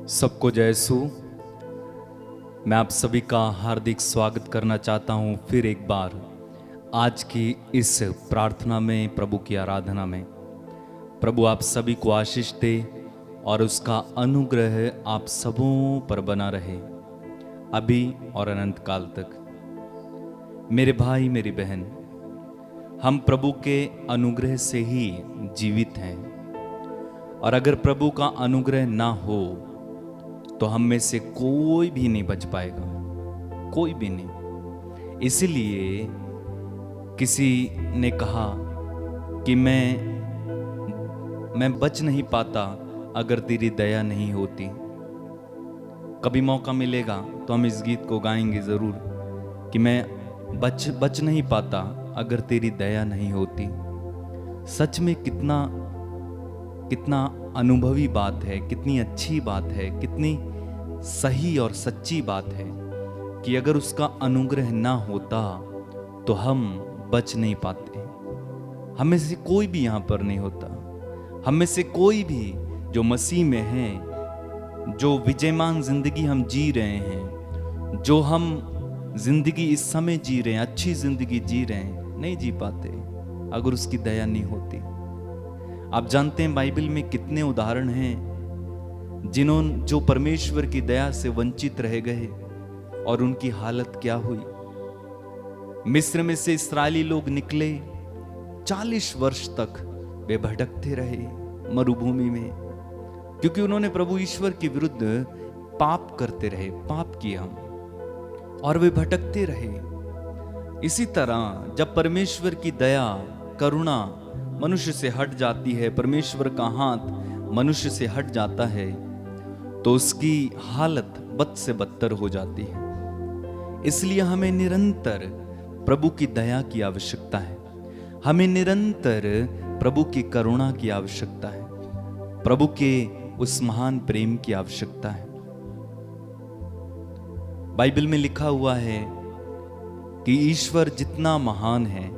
सबको जय यीशु। मैं आप सभी का हार्दिक स्वागत करना चाहता हूं फिर एक बार आज की इस प्रार्थना में, प्रभु की आराधना में। प्रभु आप सभी को आशीष दे और उसका अनुग्रह आप सबों पर बना रहे अभी और अनंत काल तक। मेरे भाई मेरी बहन, हम प्रभु के अनुग्रह से ही जीवित हैं, और अगर प्रभु का अनुग्रह ना हो तो हम में से कोई भी नहीं बच पाएगा, कोई भी नहीं। इसीलिए किसी ने कहा कि मैं बच नहीं पाता अगर तेरी दया नहीं होती। कभी मौका मिलेगा तो हम इस गीत को गाएंगे जरूर कि मैं बच नहीं पाता अगर तेरी दया नहीं होती। सच में कितना अनुभवी बात है, कितनी अच्छी बात है, कितनी सही और सच्ची बात है कि अगर उसका अनुग्रह ना होता तो हम बच नहीं पाते। हम में से कोई भी यहाँ पर नहीं होता। हम में से कोई भी जो मसीह में हैं, जो विजयमान जिंदगी हम जी रहे हैं, जो हम जिंदगी इस समय जी रहे हैं, अच्छी जिंदगी जी रहे हैं, नहीं जी पाते अगर उसकी दया नहीं होती। आप जानते हैं बाइबल में कितने उदाहरण हैं जो परमेश्वर की दया से वंचित रह गए और उनकी हालत क्या हुई। मिस्र में से इस्राएली लोग निकले, 40 वर्ष तक वे भटकते रहे मरुभूमि में, क्योंकि उन्होंने प्रभु ईश्वर के विरुद्ध पाप करते रहे, पाप किया और वे भटकते रहे। इसी तरह जब परमेश्वर की दया करुणा मनुष्य से हट जाती है, परमेश्वर का हाथ मनुष्य से हट जाता है, तो उसकी हालत बद से बदतर हो जाती है। इसलिए हमें निरंतर प्रभु की दया की आवश्यकता है, हमें निरंतर प्रभु की करुणा की आवश्यकता है, प्रभु के उस महान प्रेम की आवश्यकता है। बाइबल में लिखा हुआ है कि ईश्वर जितना महान है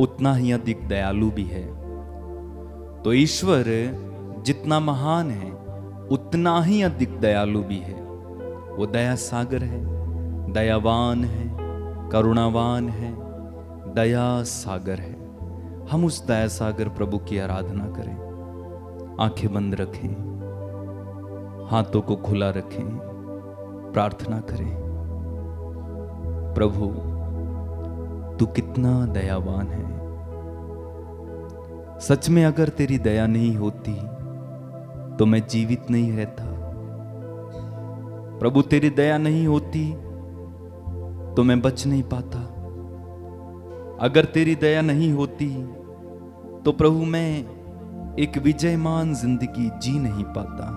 उतना ही अधिक दयालु भी है। तो ईश्वर जितना महान है उतना ही अधिक दयालु भी है। वो दया सागर है, दयावान है, करुणावान है, दया सागर है। हम उस दया सागर प्रभु की आराधना करें। आंखें बंद रखें, हाथों को खुला रखें, प्रार्थना करें। प्रभु तू कितना दयावान है। सच में अगर तेरी दया नहीं होती तो मैं जीवित नहीं रहता। प्रभु तेरी दया नहीं होती तो मैं बच नहीं पाता। अगर तेरी दया नहीं होती तो प्रभु मैं एक विजयमान जिंदगी जी नहीं पाता।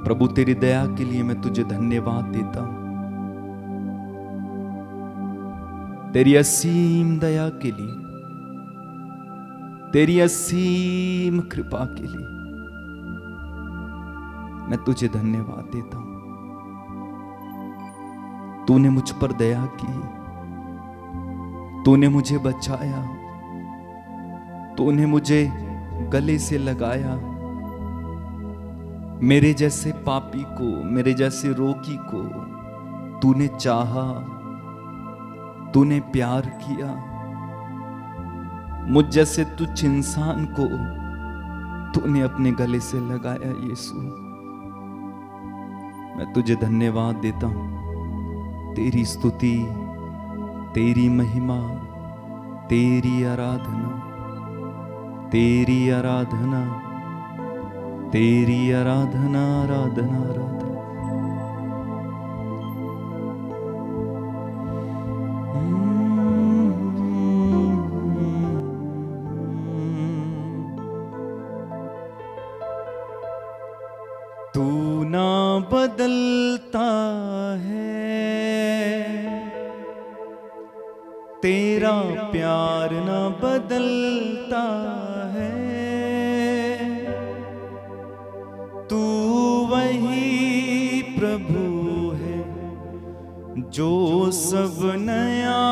प्रभु तेरी दया के लिए मैं तुझे धन्यवाद देता हूं, तेरी असीम दया के लिए, तेरी असीम कृपा के लिए मैं तुझे धन्यवाद देता हूं। तूने मुझ पर दया की, तूने मुझे बचाया, तूने मुझे गले से लगाया। मेरे जैसे पापी को, मेरे जैसे रोगी को तूने चाहा, तूने प्यार किया। मुझ जैसे तुच्छ इंसान को तूने अपने गले से लगाया। यीशु मैं तुझे धन्यवाद देता हूं। तेरी स्तुति, तेरी महिमा, तेरी आराधना, तेरी आराधना, तेरी आराधना, आराधना, आराधना। तू ना बदलता है, तेरा प्यार ना बदलता है। तू वही प्रभु है जो सब नया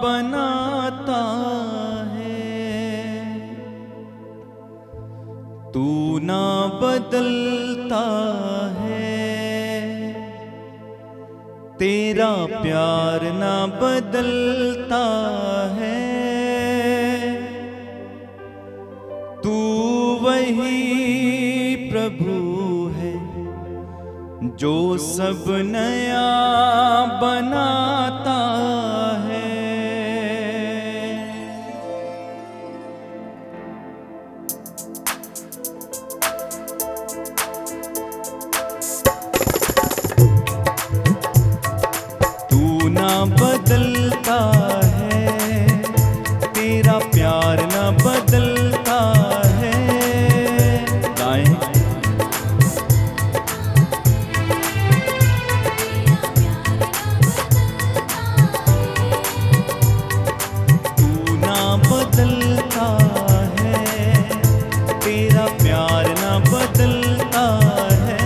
बनाता है। तू ना बदलता बदलता है, तेरा प्यार ना बदलता है। तू वही प्रभु है जो सब नया बनाता है। तू ना बदलता है, तेरा प्यार ना बदलता है। गाएं बदलता है, तेरा प्यार ना बदलता है।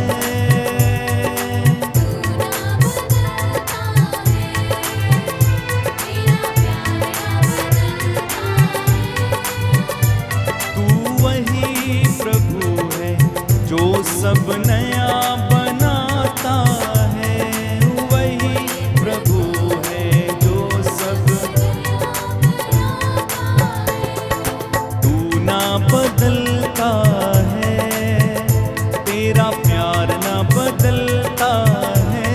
तू वही प्रभु है जो सब नया बनाता है। वही प्रभु है जो सब बदलता है, तेरा प्यार ना बदलता है।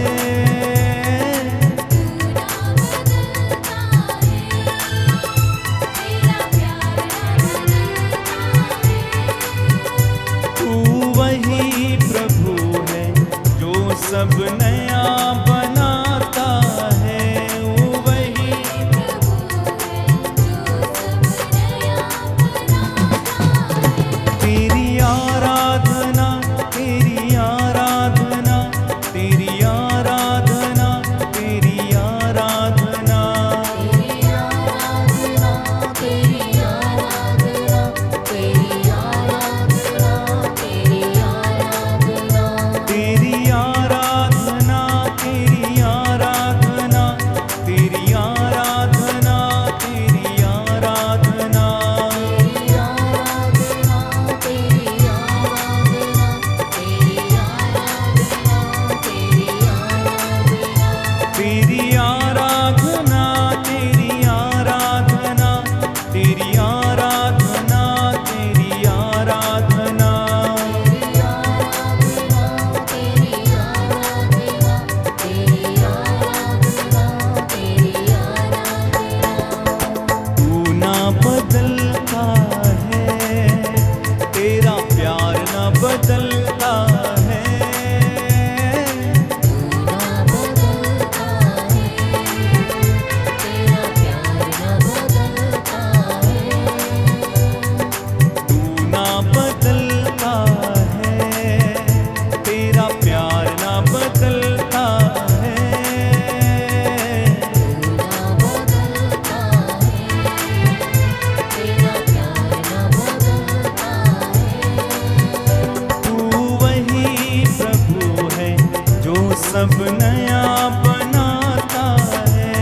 तू वही प्रभु है जो सब नया बनाता है। वही तेरी आराधना, तेरी आराधना, तेरी आराधना, तेरी आराधना, तेरी आराधना, तेरी आराधना, तेरी आराधना, तेरी आराधना, तेरी आराधना, तेरी आराधना, तेरी आराधना, तेरी आराधना। तेरी आराधना, तेरी आराधना, तेरी आराधना, तेरी आराधना, तेरी आराधना, तेरी आराधना, तेरी आराधना। तू ना बदलता है, तेरा प्यार ना बदलता है। बदलता है, तेरा प्यार ना बदलता है। तू वही प्रभु है जो सब नया बनाता है।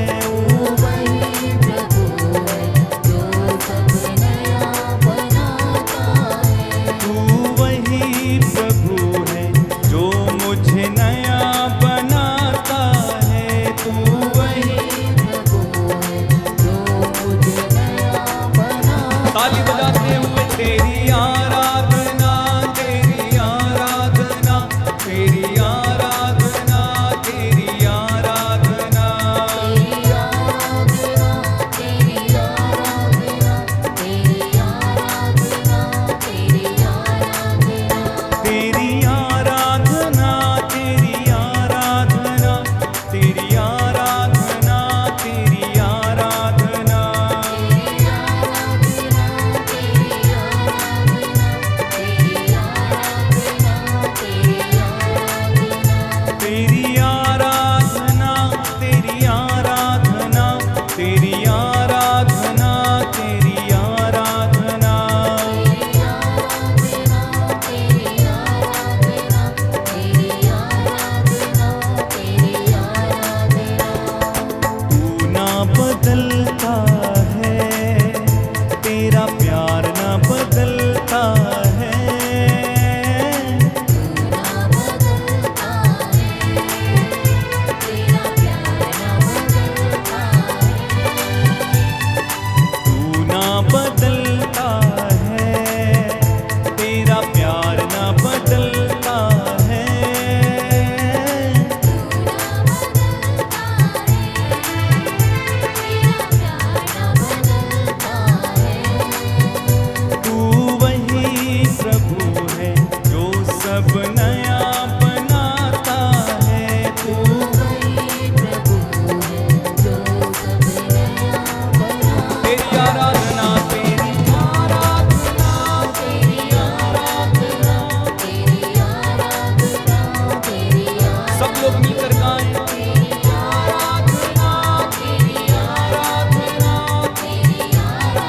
वही प्रभु है जो सब नया बनाता है। तू वही प्रभु है जो मुझे नया बनाता है। तू वही प्रभु है जो मुझे नया बनाता है। ताली बजाते हुए तेरी आराधना, तेरी आराधना, तेरी आराधना, तेरी लोग मिलकर गाएं। आराधना तेरी, आराधना तेरी, आराधना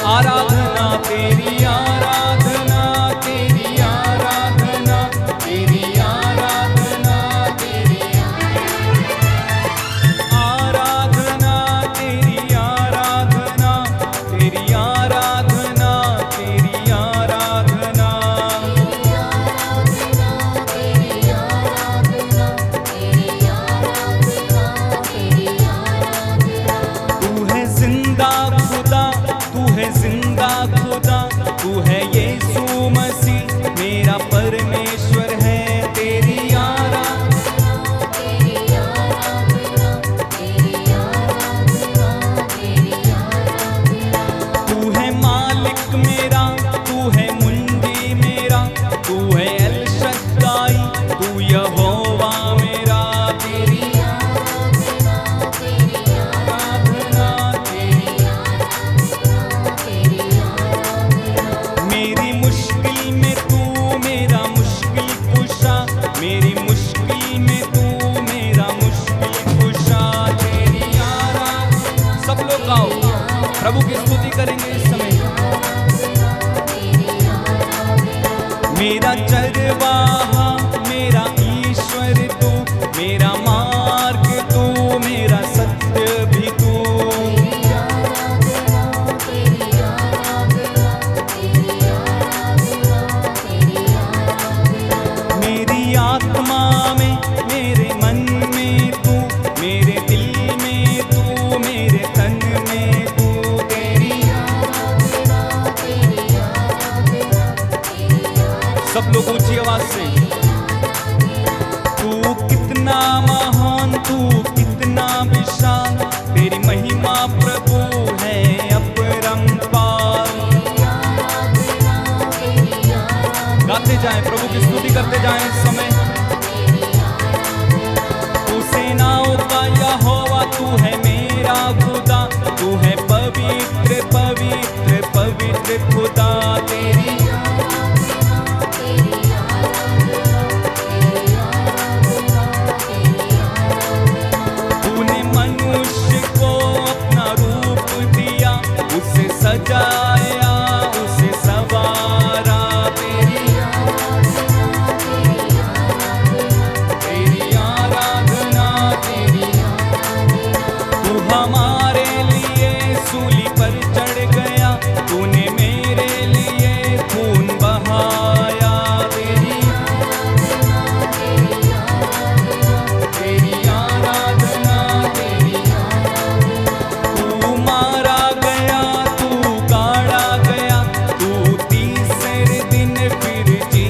आराधना तेरी, आराधना तेरी, आराधना तेरी, आराधना तेरी, आराधना तेरी, आराधना तेरी, आराधना तेरी, आराधना। तू है जिंदा खुदा, तू है जिंदा खुदा, तू है यीशु मसीह मेरा परमेश्वर है। तेरी आराधना, तू है मालिक मेरा, तू है मुंजी मेरा, तू है एल शद्दाई, तू यहोवा मेरा। तेरी आराधना तेरी, मेरी मुश्किल में तू मेरा मुश्किल कुशा, मेरी मुश्किल में तू मेरा मुश्किल कुशा। तेरी आराधना, सब लोग गाओ, प्रभु की स्तुति करेंगे इस समय। मेरा चरवाहा, मेरा ईश्वर तू, मेरा मार्ग तू, मेरा सत्य भी तू। मेरी आत्मा में, मेरे मन में तू, मेरे दिल में तू, मेरे तन में तू। तेरी सब लोग ऊंची आवाज से, तू कितना महान, तू कितना विशाल, तेरी महिमा प्रभु है अपरंपार। गाते जाएं, प्रभु की स्तुति करते जाएं इस समय। तू सेनाओं का यहोवा, तू है मेरा खुदा, तू है पवित्र पवित्र पवित्र खुदा। तेरी तूने मनुष्य को अपना रूप दिया, उसे सजाया, उसे सवारा। तेरी आराधना तेरी, तू हमारे लिए सूली पर चढ़ गया, तूने मेरे लिए खून बहाया। तेरी आराधना तेरी, तू मारा गया, तू गाड़ा गया, तू तीसरे दिन फिर जी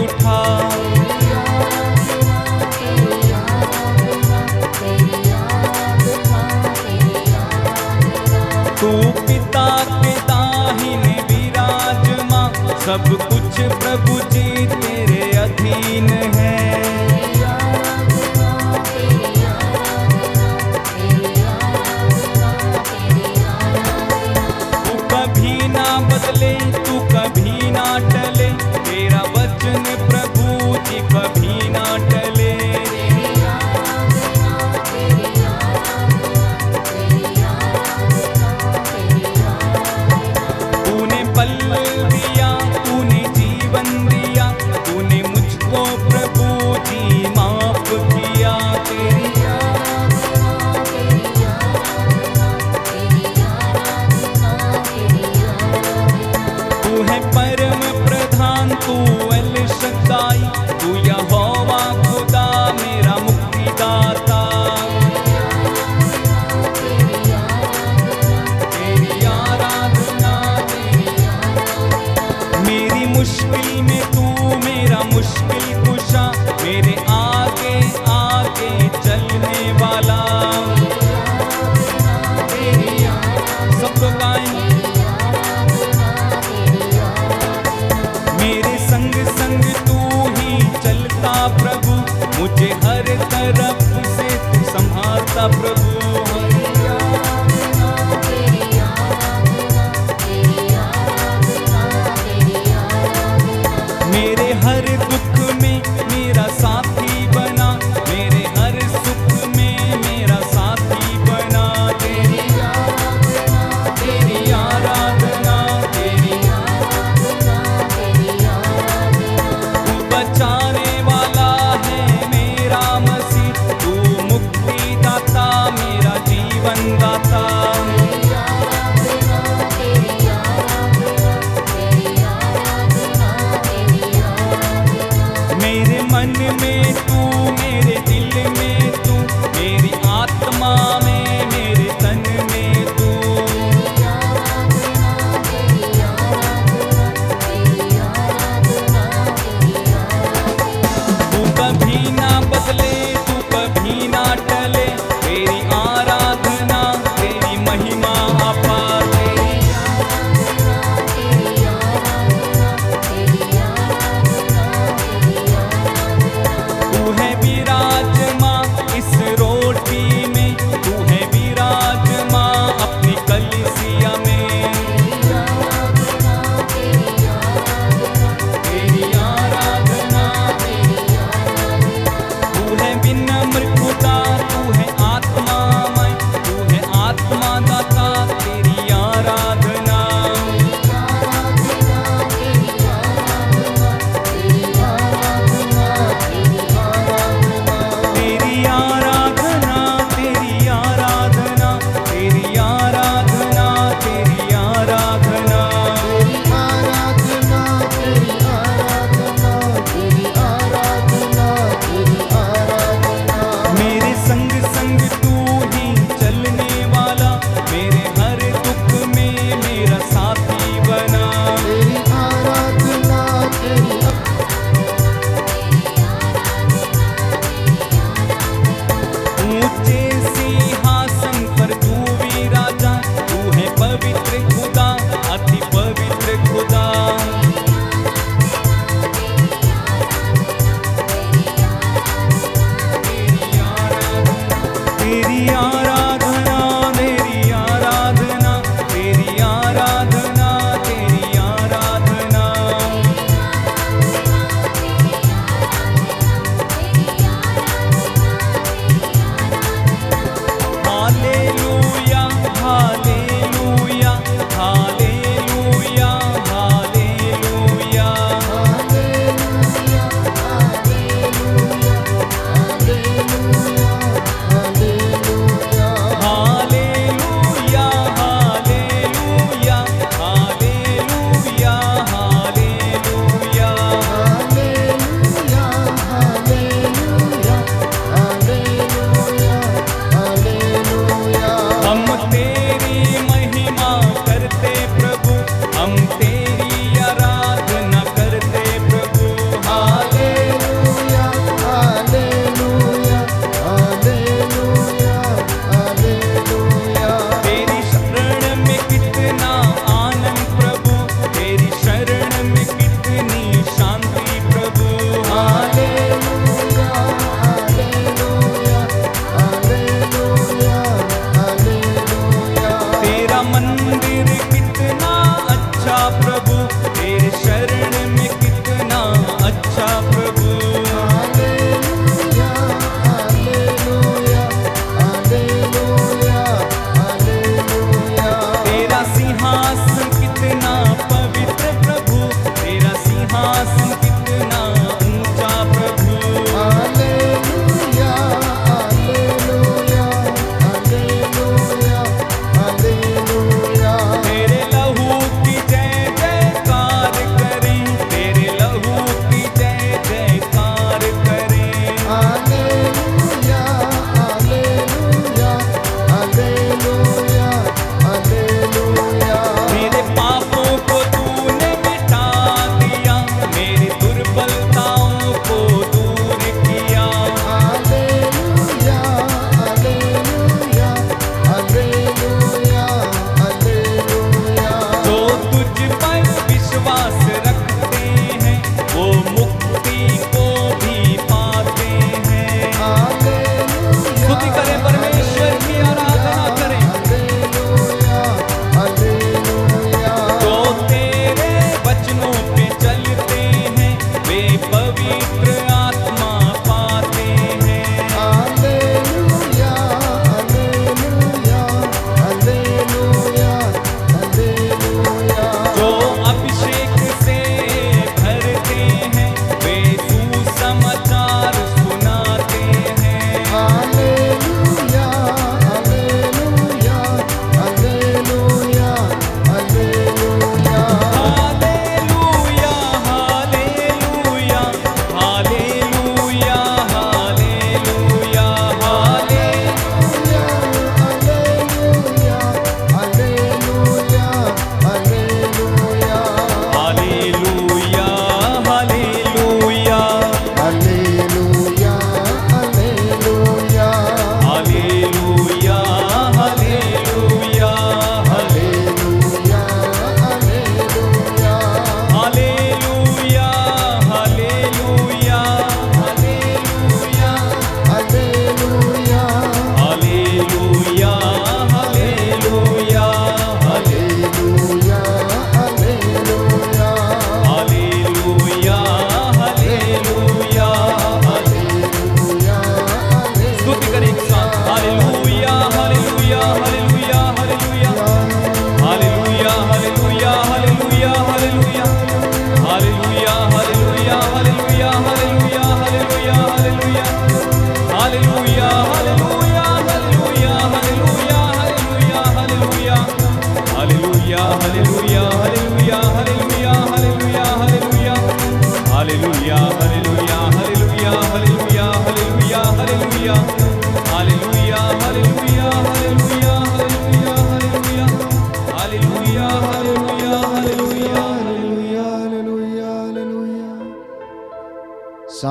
उठा। तू पिता के दाहिने विराजमान, सब कुछ प्रभु जी तेरे अधीन है। तू कभी ना बदले, तू कभी ना टले, तेरा वचन प्रभु जी कभी ना टले। तूने बल दिया, तूने जीवन दिया,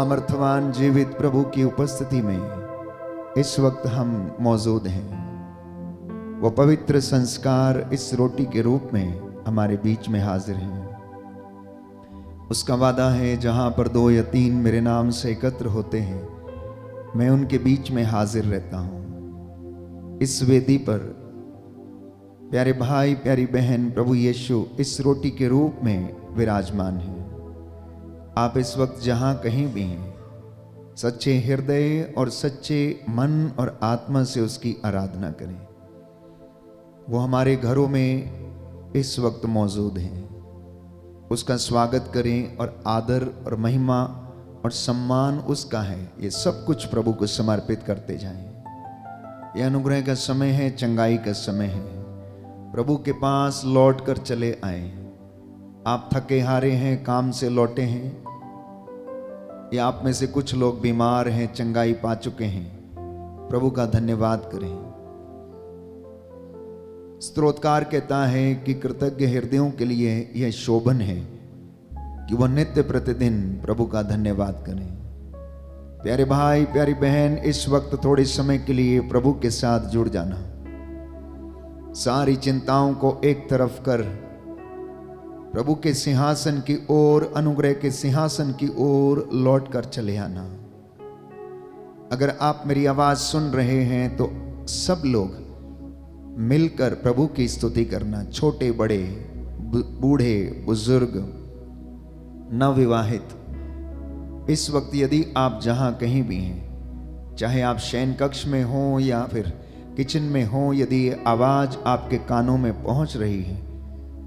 सामर्थ्यवान जीवित प्रभु की उपस्थिति में इस वक्त हम मौजूद हैं। वो पवित्र संस्कार इस रोटी के रूप में हमारे बीच में हाजिर हैं। उसका वादा है, जहां पर 2 या 3 मेरे नाम से एकत्र होते हैं, मैं उनके बीच में हाजिर रहता हूं। इस वेदी पर प्यारे भाई प्यारी बहन प्रभु यीशु इस रोटी के रूप में विराजमान हैं। आप इस वक्त जहां कहीं भी हैं, सच्चे हृदय और सच्चे मन और आत्मा से उसकी आराधना करें। वो हमारे घरों में इस वक्त मौजूद हैं। उसका स्वागत करें और आदर और महिमा और सम्मान उसका है। ये सब कुछ प्रभु को समर्पित करते जाएं। ये अनुग्रह का समय है, चंगाई का समय है। प्रभु के पास लौट कर चले आए। आप थके हारे हैं, काम से लौटे हैं, या आप में से कुछ लोग बीमार हैं, चंगाई पा चुके हैं, प्रभु का धन्यवाद करें। स्तोत्रकार कहता है कि कृतज्ञ हृदयों के लिए यह शोभन है कि वह नित्य प्रतिदिन प्रभु का धन्यवाद करें। प्यारे भाई प्यारी बहन, इस वक्त थोड़े समय के लिए प्रभु के साथ जुड़ जाना। सारी चिंताओं को एक तरफ कर प्रभु के सिंहासन की ओर, अनुग्रह के सिंहासन की ओर लौट कर चले आना। अगर आप मेरी आवाज सुन रहे हैं तो सब लोग मिलकर प्रभु की स्तुति करना। छोटे बड़े, बूढ़े बुजुर्ग, नवविवाहित, इस वक्त यदि आप जहां कहीं भी हैं, चाहे आप शयन कक्ष में हो या फिर किचन में हो, यदि ये आवाज आपके कानों में पहुंच रही है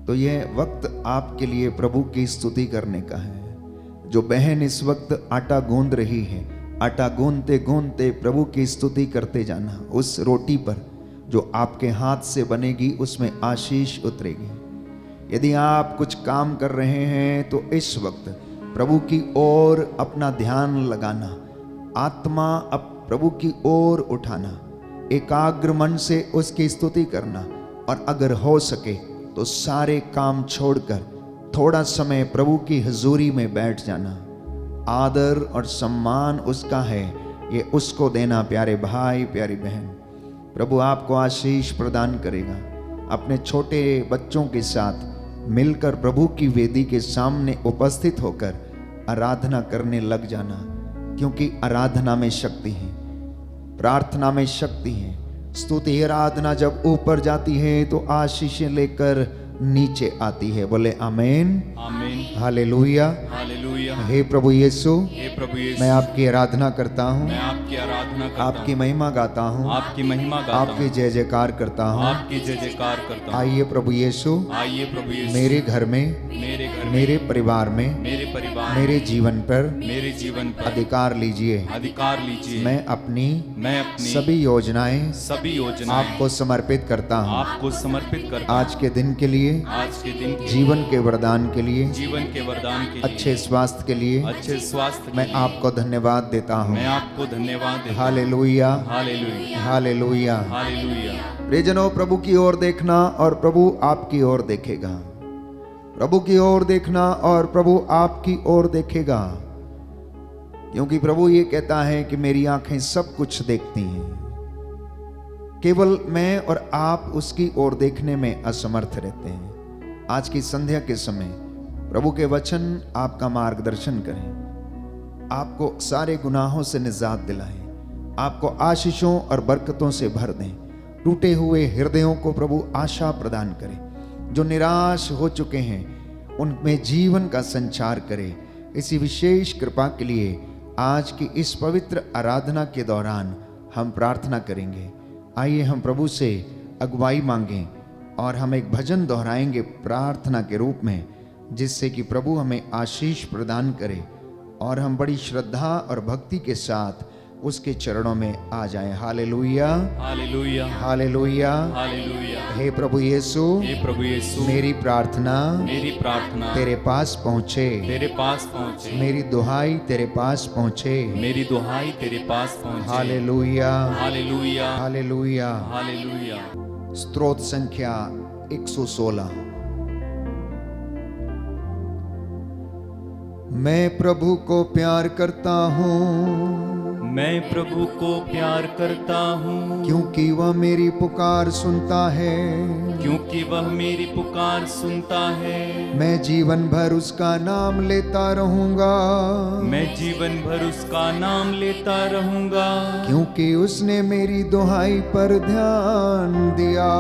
तो यह वक्त आपके लिए प्रभु की स्तुति करने का है। जो बहन इस वक्त आटा गूंद रही है, आटा गूंदते गूंदते प्रभु की स्तुति करते जाना। उस रोटी पर जो आपके हाथ से बनेगी उसमें आशीष उतरेगी। यदि आप कुछ काम कर रहे हैं तो इस वक्त प्रभु की ओर अपना ध्यान लगाना, आत्मा अब प्रभु की ओर उठाना, एकाग्र मन से उसकी स्तुति करना, और अगर हो सके तो सारे काम छोड़कर थोड़ा समय प्रभु की हजूरी में बैठ जाना। आदर और सम्मान उसका है, ये उसको देना। प्यारे भाई प्यारी बहन, प्रभु आपको आशीष प्रदान करेगा। अपने छोटे बच्चों के साथ मिलकर प्रभु की वेदी के सामने उपस्थित होकर आराधना करने लग जाना, क्योंकि आराधना में शक्ति है, प्रार्थना में शक्ति है। स्तुति आराधना जब ऊपर जाती है तो आशीषें लेकर नीचे आती है। बोले आमीन, आमीन, हालेलुया, हालेलुया। हे प्रभु यीशु, हे प्रभु यीशु, मैं आपकी आराधना करता हूँ, मैं आपकी आराधना करता आपकी हूँ, महिमा गाता हूँ, आपकी महिमा गाता आपकी हूँ, जय जयकार करता हूँ। आपकी जय जयकार करता हूँ। आइए प्रभु यीशु, आइए प्रभु यीशु, मेरे घर में, मेरे घर में, मेरे परिवार में, मेरे परिवार, मेरे जीवन पर मेरे जीवन पर अधिकार लीजिए। अधिकार लीजिए। मैं अपनी सभी योजनाएं आपको समर्पित करता हूँ। आपको समर्पित करता हूँ। आज के दिन के लिए, आज के दिन के जीवन के वरदान के लिए, जीवन के वरदान के लिए, अच्छे स्वास्थ्य के लिए, अच्छे स्वास्थ्य के मैं लिए आपको धन्यवाद देता हूँ। मैं आपको धन्यवाद देता हूँ। Hallelujah, hallelujah, hallelujah. हालेलुया। प्रियजनों, प्रभु की ओर देखना और प्रभु आपकी ओर देखेगा। प्रभु की ओर देखना और प्रभु आपकी ओर देखेगा, क्योंकि प्रभु ये कहता है कि मेरी आंखें सब कुछ देखती हैं, केवल मैं और आप उसकी ओर देखने में असमर्थ रहते हैं। आज की संध्या के समय प्रभु के वचन आपका मार्गदर्शन करें, आपको सारे गुनाहों से निजात दिलाएं, आपको आशीषों और बरकतों से भर दें। टूटे हुए हृदयों को प्रभु आशा प्रदान करें। जो निराश हो चुके हैं उनमें जीवन का संचार करे। इसी विशेष कृपा के लिए आज की इस पवित्र आराधना के दौरान हम प्रार्थना करेंगे। आइए हम प्रभु से अगुवाई मांगें और हम एक भजन दोहराएंगे प्रार्थना के रूप में, जिससे कि प्रभु हमें आशीष प्रदान करे और हम बड़ी श्रद्धा और भक्ति के साथ उसके चरणों में आ जाएं। Hallelujah, hallelujah, hallelujah, hallelujah. हे प्रभु यीशु, हे प्रभु यीशु, मेरी प्रार्थना तेरे पास पहुँचे, तेरे पास पहुँचे, मेरी दुहाई तेरे पास पहुँचे, मेरी दुहाई तेरे पास पहुँचे। Hallelujah, hallelujah, hallelujah. हालेलुया। स्तोत्र संख्या 116। मैं प्रभु को प्यार करता हूँ, मैं प्रभु को प्यार करता हूँ, क्योंकि वह मेरी पुकार सुनता है। क्योंकि वह मेरी पुकार सुनता है। मैं जीवन भर उसका नाम लेता रहूंगा, मैं जीवन भर उसका नाम लेता रहूंगा, क्योंकि उसने मेरी दुहाई पर ध्यान दिया।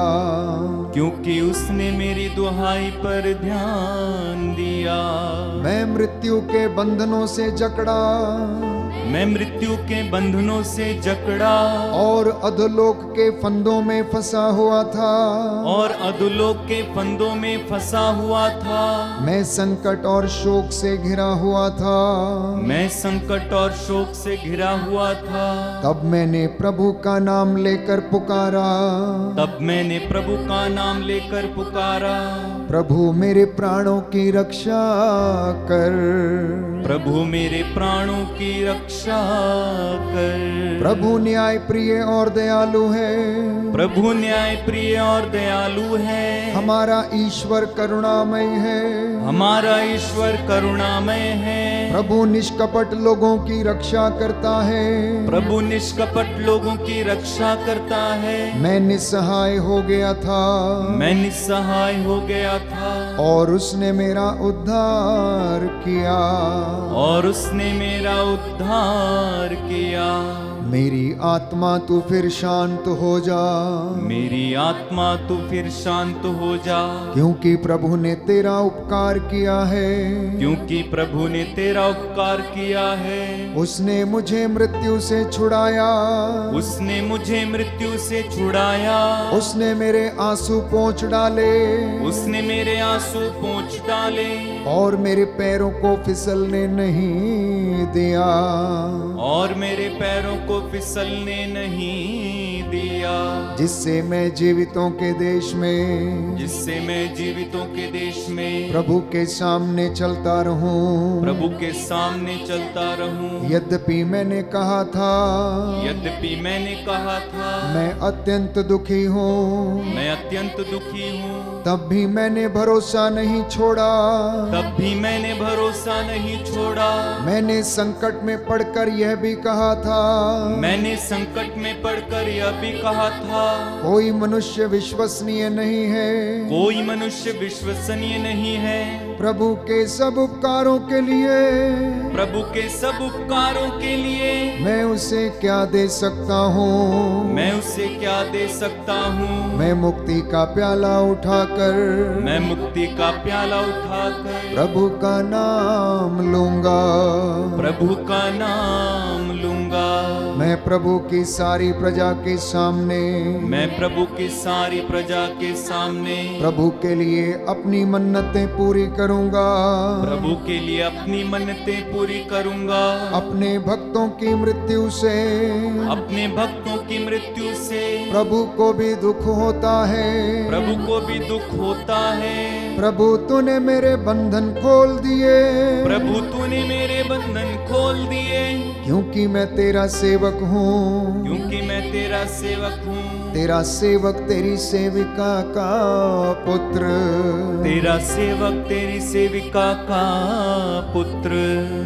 क्योंकि उसने मेरी दुहाई पर ध्यान दिया। मैं मृत्यु के बंधनों से जकड़ा, मैं मृत्यु के बंधनों से जकड़ा और अधोलोक के फंदों में फंसा हुआ था। और अधोलोक के फंदों में फंसा हुआ था। मैं संकट और शोक से घिरा हुआ था। मैं संकट और शोक से घिरा हुआ था। तब मैंने प्रभु का नाम लेकर पुकारा, तब मैंने प्रभु का नाम लेकर पुकारा। प्रभु मेरे प्राणों की रक्षा कर। प्रभु मेरे प्राणों की रक्षा कर। प्रभु न्याय प्रिय और दयालु है। प्रभु न्याय प्रिय और दयालु है। हमारा ईश्वर करुणामय है। हमारा ईश्वर करुणामय है। प्रभु निष्कपट लोगों की रक्षा करता है। प्रभु निष्कपट लोगों की रक्षा करता है। मैं निस्सहाय हो गया था, मैं निस्सहाय हो गया था, और उसने मेरा उद्धार किया। और उसने मेरा उद्धार किया। मेरी आत्मा तू फिर शांत हो जा, मेरी आत्मा तू फिर शांत हो जा, क्योंकि प्रभु ने तेरा उपकार किया है। क्योंकि प्रभु ने तेरा उपकार किया है। उसने मुझे मृत्यु से छुड़ाया। उसने मुझे मृत्यु से छुड़ाया। उसने मेरे आंसू पोंछ डाले। उसने मेरे आंसू पोंछ डाले। और मेरे पैरों को फिसलने नहीं दिया। और मेरे पैरों को फिसलने नहीं दिया। जिससे मैं जीवितों के देश में, जिससे मैं जीवितों के देश में प्रभु के सामने चलता रहूं। प्रभु के सामने चलता रहूं। यद्यपि मैंने कहा था, यद्यपि मैंने कहा था, मैं अत्यंत दुखी हूँ, मैं अत्यंत दुखी हूँ, तब भी मैंने भरोसा नहीं छोड़ा। तब भी मैंने भरोसा नहीं छोड़ा। मैंने संकट में पड़कर यह भी कहा था, मैंने संकट में पड़कर यह भी कहा था, कोई मनुष्य विश्वसनीय नहीं है। कोई मनुष्य विश्वसनीय नहीं है। प्रभु के सब उपकारों के लिए, प्रभु के सब उपकारों के लिए मैं उसे क्या दे सकता हूँ। मैं उसे क्या दे सकता हूँ। मैं मुक्ति का प्याला उठाकर, मैं मुक्ति का प्याला उठाकर प्रभु का नाम लूंगा। प्रभु का नाम लूंगा। मैं प्रभु की सारी प्रजा के सामने, मैं प्रभु की सारी प्रजा के सामने प्रभु के लिए अपनी मन्नतें पूरी करूंगा। प्रभु के लिए अपनी मन्नतें पूरी करूंगा। अपने भक्तों की मृत्यु से, अपने भक्तों की मृत्यु से प्रभु को भी दुख होता है। प्रभु को भी दुख होता है। प्रभु तूने मेरे बंधन खोल दिए। प्रभु तूने मेरे बंधन खोल दिए। क्योंकि मैं तेरा सेवक हूँ। क्योंकि मैं तेरा सेवक हूँ। तेरा सेवक तेरी सेविका का पुत्र। तेरा सेवक तेरी सेविका का पुत्र।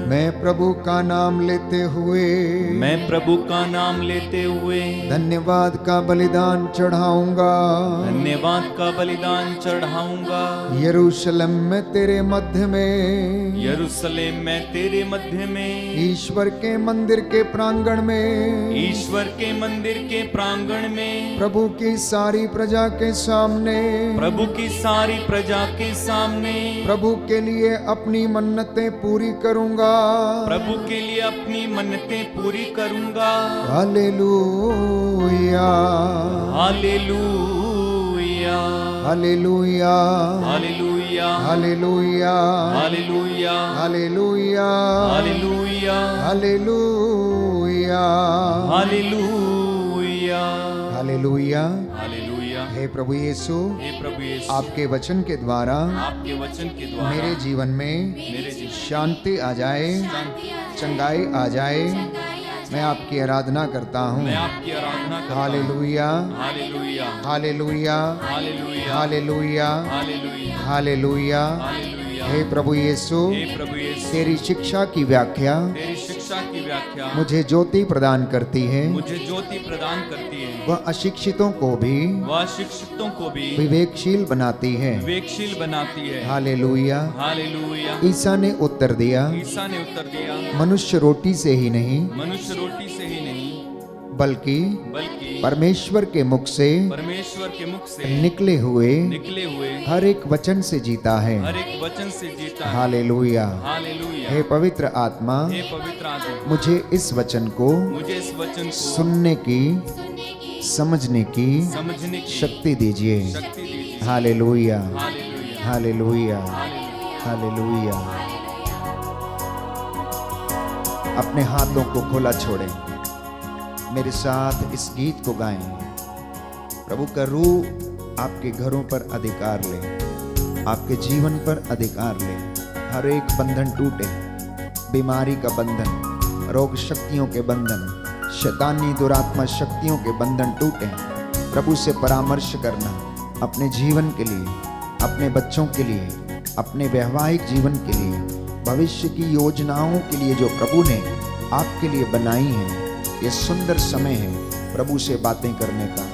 मैं प्रभु का नाम लेते हुए, मैं प्रभु का नाम लेते हुए धन्यवाद का बलिदान चढ़ाऊंगा। धन्यवाद का बलिदान चढ़ाऊंगा। यरूशलेम में तेरे मध्य में, यरूशलेम में तेरे मध्य में, ईश्वर के मंदिर के प्रांगण में, ईश्वर के मंदिर के प्रांगण में, प्रभु की सारी प्रजा के सामने, प्रभु की सारी प्रजा के सामने प्रभु के लिए अपनी मन्नतें पूरी करूंगा। प्रभु के लिए अपनी मन्नतें पूरी करूंगा। Hallelujah, hallelujah, hallelujah, hallelujah, hallelujah, hallelujah, hallelujah, hallelujah, hallelujah, hallelujah, hallelujah. Hallelujah. हे प्रभु यीशु, हे प्रभु यीशु, आपके वचन के द्वारा आपके वचन के द्वारा मेरे जीवन में मेरे जीवन शांति आ जाए, चंगाई आ जाए। मैं आपकी आराधना करता हूँ। मैं आपकी आराधना करता हूँ। Hallelujah, hallelujah, hallelujah, hallelujah, hallelujah, hallelujah, hallelujah, hallelujah, हे प्रभु यीशु, हे प्रभु यीशु, तेरी शिक्षा की व्याख्या तेरी शिक्षा की व्याख्या मुझे ज्योति प्रदान करती है। मुझे ज्योति प्रदान करती है। वह अशिक्षितों को भी वह शिक्षितों को भी विवेकशील बनाती है। विवेकशील बनाती है। हालेलुया। हालेलुया। ईसा ने उत्तर दिया, ईसा ने उत्तर दिया, मनुष्य रोटी से ही नहीं मनुष्य रोटी से ही नहीं बल्कि बल्कि परमेश्वर के मुख से परमेश्वर के मुख से निकले हुए निकले हर एक वचन से जीता है। हर एक वचन से जीता है। हालेलुया। हालेलुया। हे पवित्र आत्मा, हे पवित्र आत्मा, मुझे इस वचन को मुझे इस वचन को सुनने की, समझने की समझने की शक्ति दीजिए। शक्ति दीजिए। Hallelujah. Hallelujah. Hallelujah. Hallelujah. Hallelujah. अपने हाथों को खुला छोड़ें, मेरे साथ इस गीत को गाएं। प्रभु का रूह आपके घरों पर अधिकार ले, आपके जीवन पर अधिकार ले। हर एक बंधन टूटे, बीमारी का बंधन, रोग शक्तियों के बंधन, शैतानी दुरात्मा शक्तियों के बंधन टूटे। प्रभु से परामर्श करना अपने जीवन के लिए, अपने बच्चों के लिए, अपने वैवाहिक जीवन के लिए, भविष्य की योजनाओं के लिए जो प्रभु ने आपके लिए बनाई है। ये सुंदर समय है प्रभु से बातें करने का।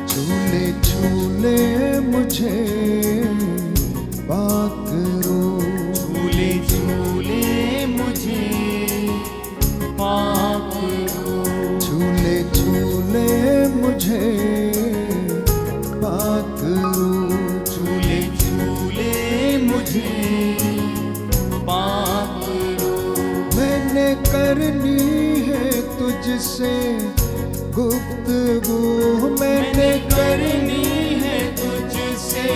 झूले झूले मुझे बात करो, झूले झूले मुझे पाप करो, झूले झूले मुझे बात करो, झूले झूले मुझे पाप करो। मैंने करनी है तुझसे गुफ्तगू, मैंने करनी है तुझसे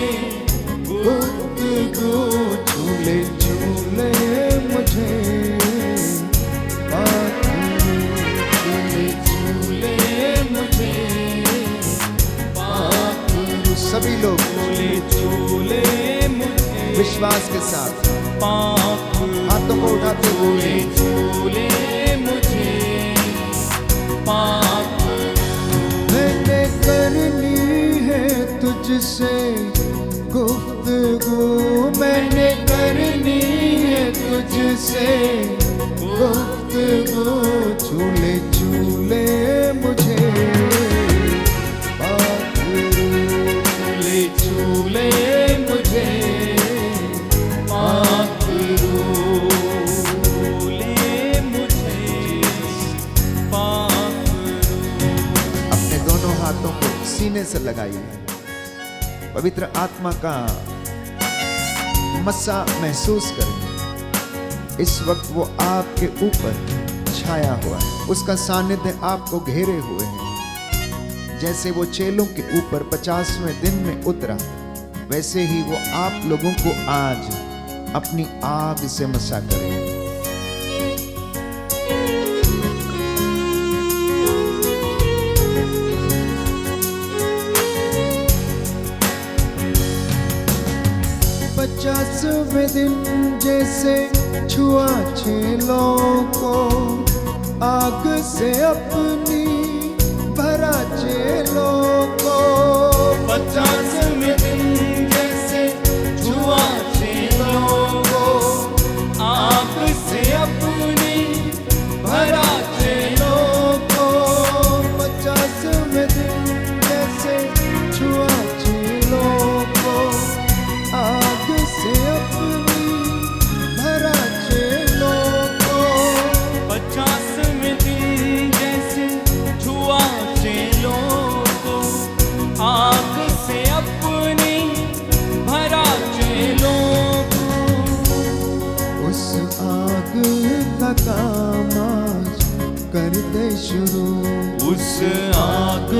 गुफ्तगू। झूले झूले मुझे बात करो, झूले झूले मुझे पाप करो। सभी लोग झूले झूले मुझे विश्वास के साथ पाप करो। हाथों को उठाते हुए झूले मुझे पाप करो। मैंने करनी है तुझसे गुफ्तगू, मैंने करनी है तुझसे गुफ्तगू। झूले झूले मुझे बात करो, झूले झूले मुझे पाप करो। झूले मुझे पाप करो। अपने दोनों हाथों को सीने से लगाइए। पवित्र आत्मा का मस्सा महसूस करें। इस वक्त वो आपके ऊपर छाया हुआ है, उसका सानिध्य आपको घेरे हुए है। जैसे वो चेलों के ऊपर 50वें दिन में उतरा, वैसे ही वो आप लोगों को आज अपनी आग से मस्सा करें। पचासवें दिन जैसे छुआ चेलों को, आग से अपनी भरा चेलों को। 50वें दिन जैसे छुआ चेलों को, आग से अपनी भरा चेलों को। 50वें दिन जैसे छुआ चेलों को, आग से अपनी भरा चेलों को। 50वें दिन जैसे छुआ चेलों को, आग से अपनी भरा चेलों को। उस आग का काम आज कर दे शुरू, उस आग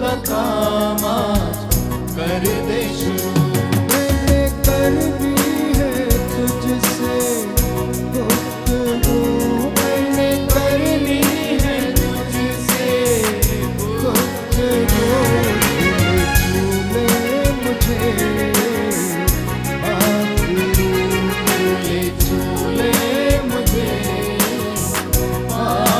का काम आज कर दे शुरू। मैंने करनी है तुझसे गुफ्तगू, मैंने करनी है तुझसे गुफ्तगू। झूले झूले मुझे बात करो, झूले झूले मुझे पाप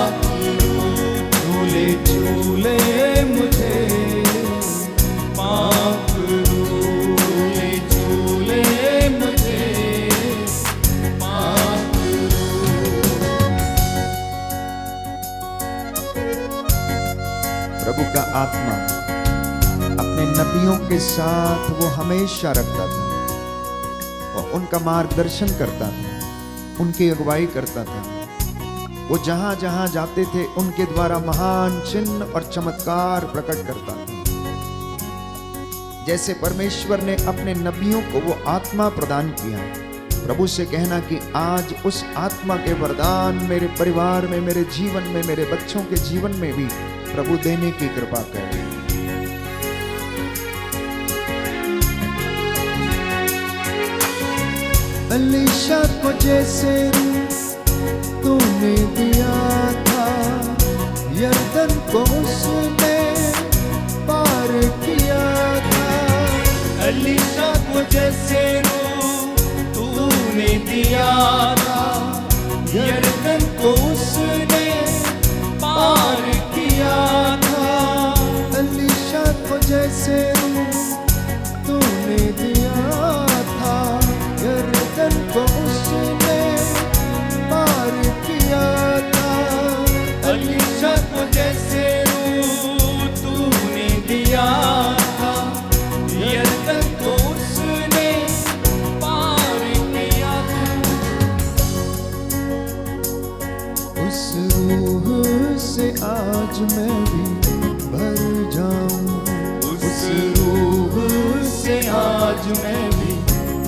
प्रभु का आत्मा अपने नबियों के साथ वो हमेशा रखता था और उनका मार्गदर्शन करता था, उनकी अगुवाई करता था। वो जहां जहां जाते थे उनके द्वारा महान चिन्ह और चमत्कार प्रकट करता था। जैसे परमेश्वर ने अपने नबियों को वो आत्मा प्रदान किया, प्रभु से कहना कि आज उस आत्मा के वरदान मेरे परिवार में, मेरे जीवन में, मेरे बच्चों के जीवन में भी प्रभु देने की कृपा कर। एलीशा को जैसे तूने दिया था, यरदन को उसने पार किया था। एलीशा को जैसे तूने दिया था, यरदन को उसने पार किया था। एलीशा को जैसे तूने दिया था, यरदन को उसने पार किया था। एलीशा को जैसे तूने दिया था, यरदन को उसने पार किया था। उस रूह से आज मैं भी भर जाऊं, उस रूह से आज मैं भी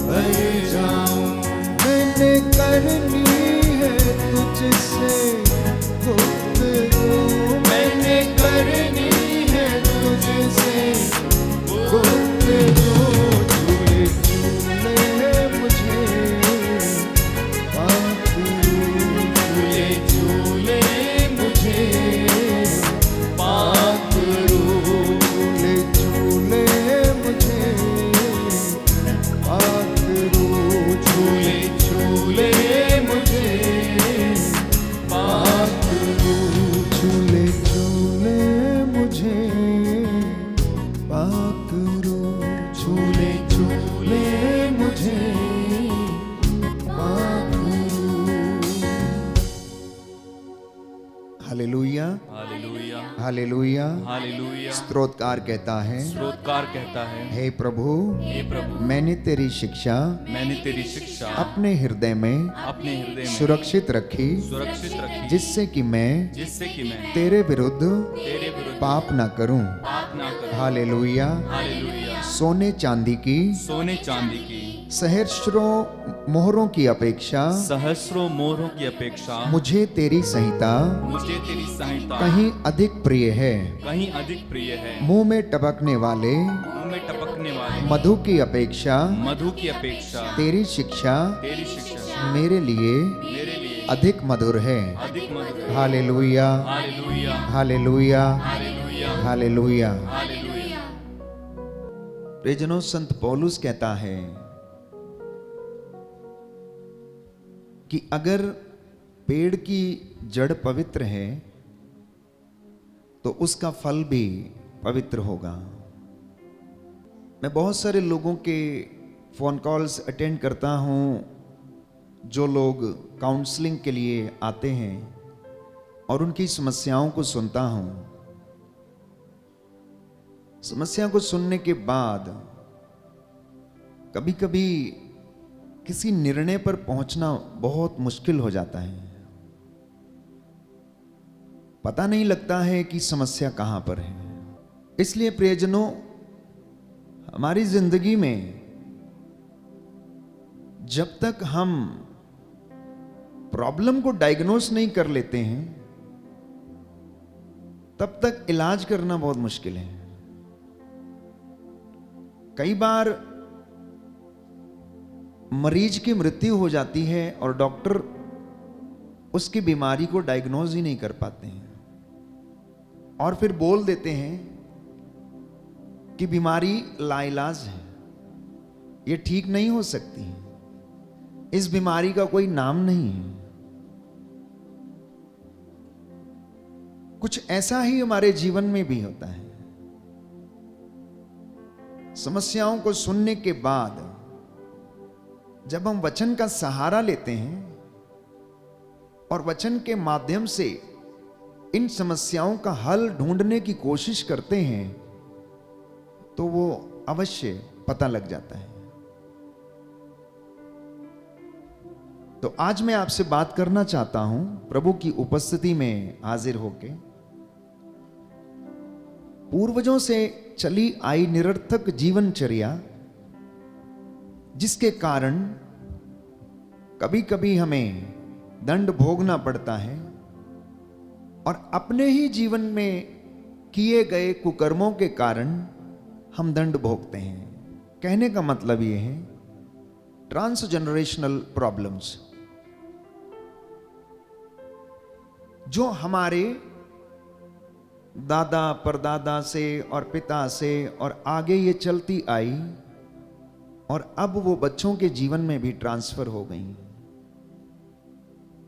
भर जाऊं। मैंने करनी है तुझसे गुफ्तगू, मैंने करनी है तुझसे गुफ्तगू। तूने छूले मुझे पाक रूह, तूने छूले मुझे पाक रूह। तूने छूले मुझे पाक रूह, छूले छूले मुझे पाक रूह। छूले छूले मुझे पाक रूह, छूले छूले मुझे पाक रूह। Hallelujah, hallelujah, hallelujah. हालेलुया। स्तोत्रकार कहता है, स्तोत्रकार कहता है, हे प्रभु, हे प्रभु, मैंने तेरी शिक्षा मैंने तेरी शिक्षा अपने हृदय में अपने हृदय में सुरक्षित रखी, सुरक्षित रखी, जिससे कि मैं जिससे कि मैं तेरे विरुद्ध तेरे विरुद्ध पाप न करूं। पाप ना करूं। हालेलुया। हालेलुया। सोने चांदी की सोने चांदी की सहस्रों मोहरों की अपेक्षा सहस्रों मोहरों की अपेक्षा मुझे तेरी संहिता मुझे तेरी संहिता कहीं अधिक प्रिय है। कहीं अधिक प्रिय है। मुंह में टपकने वाले मुंह में टपकने वाले मधु की अपेक्षा मधु की अपेक्षा तेरी शिक्षा तेरी शिक्षा मेरे लिए मेरे लिए अधिक मधुर है। अधिक मधुर है। Hallelujah, hallelujah, hallelujah, hallelujah, hallelujah. Hallelujah. प्रियजनों, संत पौलुस कहता है कि अगर पेड़ की जड़ पवित्र है तो उसका फल भी पवित्र होगा। मैं बहुत सारे लोगों के फोन कॉल्स अटेंड करता हूं जो लोग काउंसलिंग के लिए आते हैं और उनकी समस्याओं को सुनता हूं। समस्या को सुनने के बाद कभी कभी किसी निर्णय पर पहुंचना बहुत मुश्किल हो जाता है। पता नहीं लगता है कि समस्या कहां पर है। इसलिए प्रियजनों, हमारी जिंदगी में जब तक हम प्रॉब्लम को डायग्नोस नहीं कर लेते हैं तब तक इलाज करना बहुत मुश्किल है। कई बार मरीज की मृत्यु हो जाती है और डॉक्टर उसकी बीमारी को डायग्नोज ही नहीं कर पाते हैं और फिर बोल देते हैं कि बीमारी लाइलाज है, ये ठीक नहीं हो सकती, इस बीमारी का कोई नाम नहीं है। कुछ ऐसा ही हमारे जीवन में भी होता है। समस्याओं को सुनने के बाद जब हम वचन का सहारा लेते हैं और वचन के माध्यम से इन समस्याओं का हल ढूंढने की कोशिश करते हैं तो वो अवश्य पता लग जाता है। तो आज मैं आपसे बात करना चाहता हूं प्रभु की उपस्थिति में हाजिर होके, पूर्वजों से चली आई निरर्थक जीवनचर्या जिसके कारण कभी कभी हमें दंड भोगना पड़ता है और अपने ही जीवन में किए गए कुकर्मों के कारण हम दंड भोगते हैं। कहने का मतलब यह है ट्रांसजेनरेशनल प्रॉब्लम्स जो हमारे दादा परदादा से और पिता से और आगे ये चलती आई और अब वो बच्चों के जीवन में भी ट्रांसफर हो गई।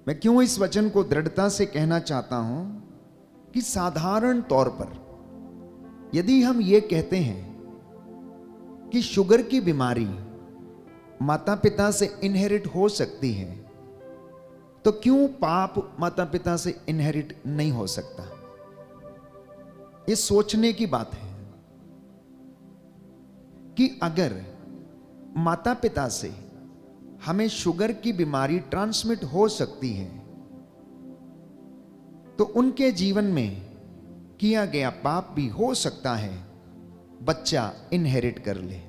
मैं क्यों इस वचन को दृढ़ता से कहना चाहता हूं कि साधारण तौर पर यदि हम ये कहते हैं कि शुगर की बीमारी माता पिता से इनहेरिट हो सकती है, तो क्यों पाप माता पिता से इनहेरिट नहीं हो सकता? ये सोचने की बात है कि अगर माता पिता से हमें शुगर की बीमारी ट्रांसमिट हो सकती है तो उनके जीवन में किया गया पाप भी हो सकता है बच्चा इनहेरिट कर ले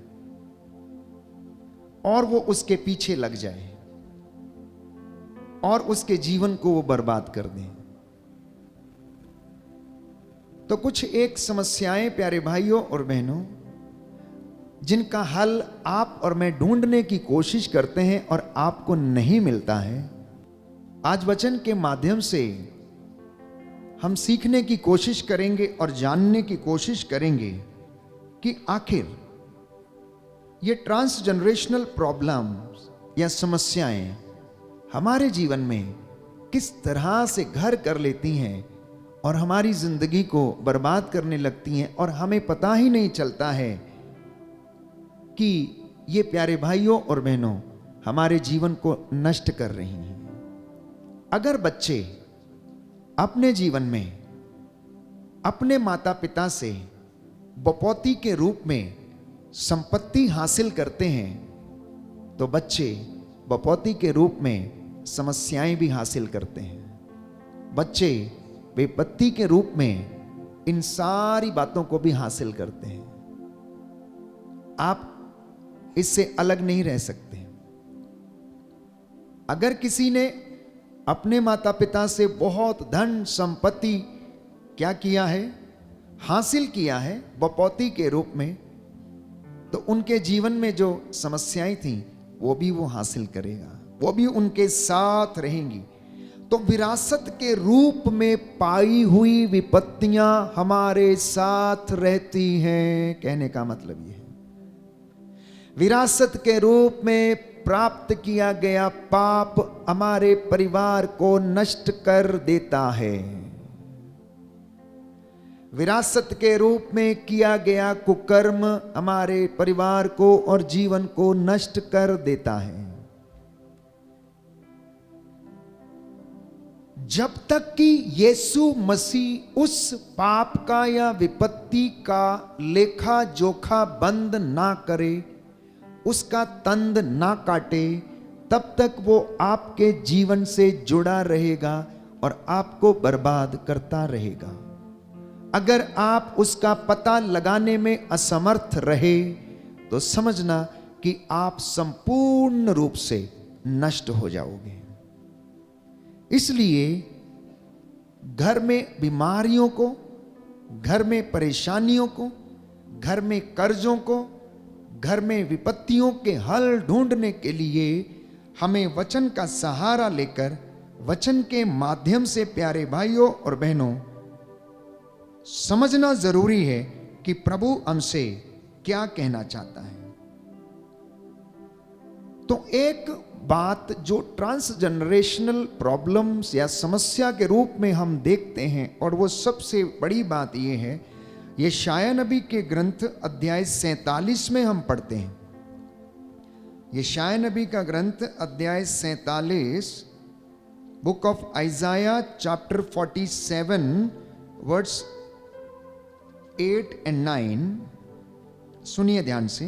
और वो उसके पीछे लग जाए और उसके जीवन को वो बर्बाद कर दे। तो कुछ एक समस्याएं प्यारे भाइयों और बहनों जिनका हल आप और मैं ढूंढने की कोशिश करते हैं और आपको नहीं मिलता है, आज वचन के माध्यम से हम सीखने की कोशिश करेंगे और जानने की कोशिश करेंगे कि आखिर ये ट्रांसजेनरेशनल प्रॉब्लम्स या समस्याएं हमारे जीवन में किस तरह से घर कर लेती हैं और हमारी जिंदगी को बर्बाद करने लगती हैं और हमें पता ही नहीं चलता है कि ये प्यारे भाइयों और बहनों हमारे जीवन को नष्ट कर रही हैं। अगर बच्चे अपने जीवन में अपने माता पिता से बपौती के रूप में संपत्ति हासिल करते हैं तो बच्चे बपौती के रूप में समस्याएं भी हासिल करते हैं। बच्चे बेपत्ती के रूप में इन सारी बातों को भी हासिल करते हैं। आप इससे अलग नहीं रह सकते। अगर किसी ने अपने माता पिता से बहुत धन संपत्ति क्या किया है, हासिल किया है बपौती के रूप में, तो उनके जीवन में जो समस्याएं थी वो भी वो हासिल करेगा, वो भी उनके साथ रहेंगी। तो विरासत के रूप में पाई हुई विपत्तियां हमारे साथ रहती हैं। कहने का मतलब यह है विरासत के रूप में प्राप्त किया गया पाप हमारे परिवार को नष्ट कर देता है। विरासत के रूप में किया गया कुकर्म हमारे परिवार को और जीवन को नष्ट कर देता है। जब तक कि यीशु मसीह उस पाप का या विपत्ति का लेखा जोखा बंद ना करे, उसका तंद ना काटे, तब तक वो आपके जीवन से जुड़ा रहेगा और आपको बर्बाद करता रहेगा। अगर आप उसका पता लगाने में असमर्थ रहे तो समझना कि आप संपूर्ण रूप से नष्ट हो जाओगे। इसलिए घर में बीमारियों को, घर में परेशानियों को, घर में कर्जों को, घर में विपत्तियों के हल ढूंढने के लिए हमें वचन का सहारा लेकर वचन के माध्यम से प्यारे भाइयों और बहनों समझना जरूरी है कि प्रभु हमसे क्या कहना चाहता है। तो एक बात जो ट्रांसजेनरेशनल प्रॉब्लम्स या समस्या के रूप में हम देखते हैं और वो सबसे बड़ी बात ये है, यशायाह नबी के ग्रंथ अध्याय 47 में हम पढ़ते हैं। यशायाह नबी का ग्रंथ अध्याय 47 book of आइजाया chapter 47 words 8 and 9। सुनिए ध्यान से।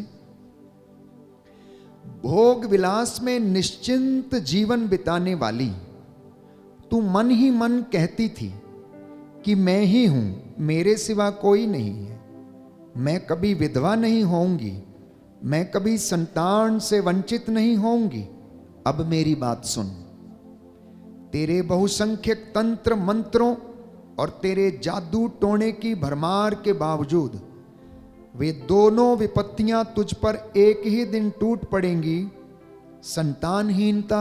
भोग विलास में निश्चिंत जीवन बिताने वाली, तू मन ही मन कहती थी कि मैं ही हूं, मेरे सिवा कोई नहीं है। मैं कभी विधवा नहीं होऊंगी, मैं कभी संतान से वंचित नहीं होऊंगी। अब मेरी बात सुन। तेरे बहुसंख्यक तंत्र मंत्रों और तेरे जादू टोने की भरमार के बावजूद वे दोनों विपत्तियां तुझ पर एक ही दिन टूट पड़ेंगी, संतानहीनता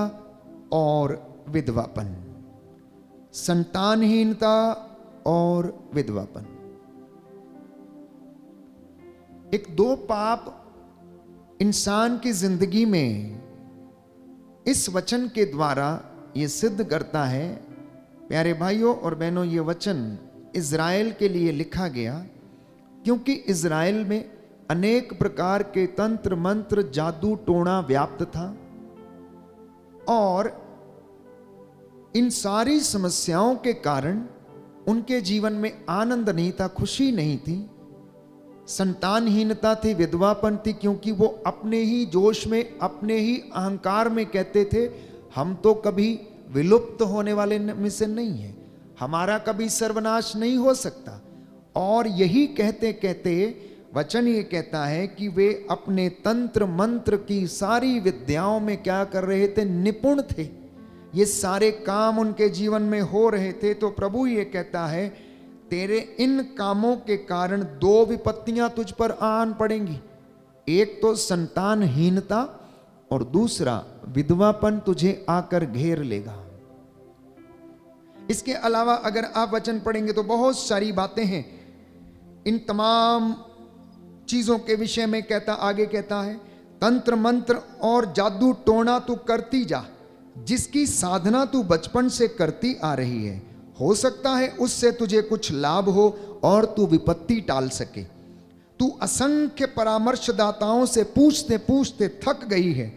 और विधवापन। संतानहीनता और विधवापन, एक दो पाप इंसान की जिंदगी में इस वचन के द्वारा यह सिद्ध करता है। प्यारे भाइयों और बहनों, यह वचन इज़राइल के लिए लिखा गया क्योंकि इज़राइल में अनेक प्रकार के तंत्र मंत्र जादू टोना व्याप्त था और इन सारी समस्याओं के कारण उनके जीवन में आनंद नहीं था, खुशी नहीं थी, संतानहीनता थी, विधवापन थी, क्योंकि वो अपने ही जोश में, अपने ही अहंकार में कहते थे हम तो कभी विलुप्त होने वाले में से नहीं है, हमारा कभी सर्वनाश नहीं हो सकता। और यही कहते कहते वचन ये कहता है कि वे अपने तंत्र मंत्र की सारी विद्याओं में क्या कर रहे थे, निपुण थे। ये सारे काम उनके जीवन में हो रहे थे। तो प्रभु ये कहता है तेरे इन कामों के कारण दो विपत्तियां तुझ पर आन पड़ेंगी। एक तो संतानहीनता और दूसरा विधवापन तुझे आकर घेर लेगा। इसके अलावा अगर आप वचन पढ़ेंगे तो बहुत सारी बातें हैं। इन तमाम चीजों के विषय में आगे कहता है तंत्र मंत्र और जादू टोना तू करती जा, जिसकी साधना तू बचपन से करती आ रही है। हो सकता है उससे तुझे कुछ लाभ हो और तू विपत्ति टाल सके। तू असंख्य परामर्शदाताओं से पूछते पूछते थक गई है।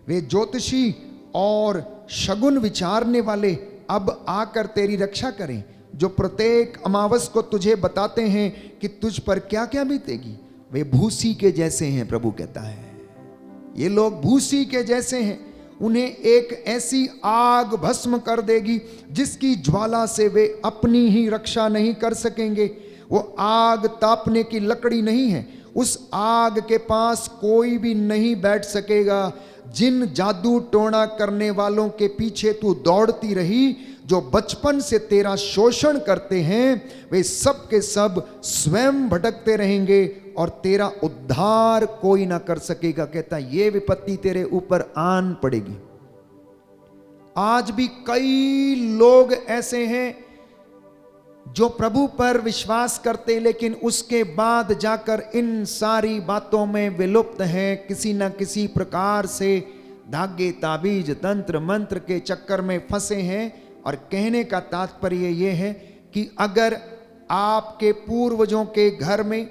वे ज्योतिषी और शगुन विचारने वाले अब आकर तेरी रक्षा करें, जो प्रत्येक अमावस को तुझे बताते हैं कि तुझ पर क्या क्या बीतेगी। वे भूसी के जैसे हैं, प्रभु कहता है ये लोग भूसी के जैसे हैं। उन्हें एक ऐसी आग भस्म कर देगी जिसकी ज्वाला से वे अपनी ही रक्षा नहीं कर सकेंगे। वो आग तापने की लकड़ी नहीं है, उस आग के पास कोई भी नहीं बैठ सकेगा। जिन जादू टोना करने वालों के पीछे तू दौड़ती रही, जो बचपन से तेरा शोषण करते हैं, वे सब के सब स्वयं भटकते रहेंगे और तेरा उद्धार कोई ना कर सकेगा। कहता ये विपत्ति तेरे ऊपर आन पड़ेगी। आज भी कई लोग ऐसे हैं जो प्रभु पर विश्वास करते लेकिन उसके बाद जाकर इन सारी बातों में विलुप्त हैं, किसी न किसी प्रकार से धागे ताबीज तंत्र मंत्र के चक्कर में फंसे हैं। और कहने का तात्पर्य यह है कि अगर आपके पूर्वजों के घर में,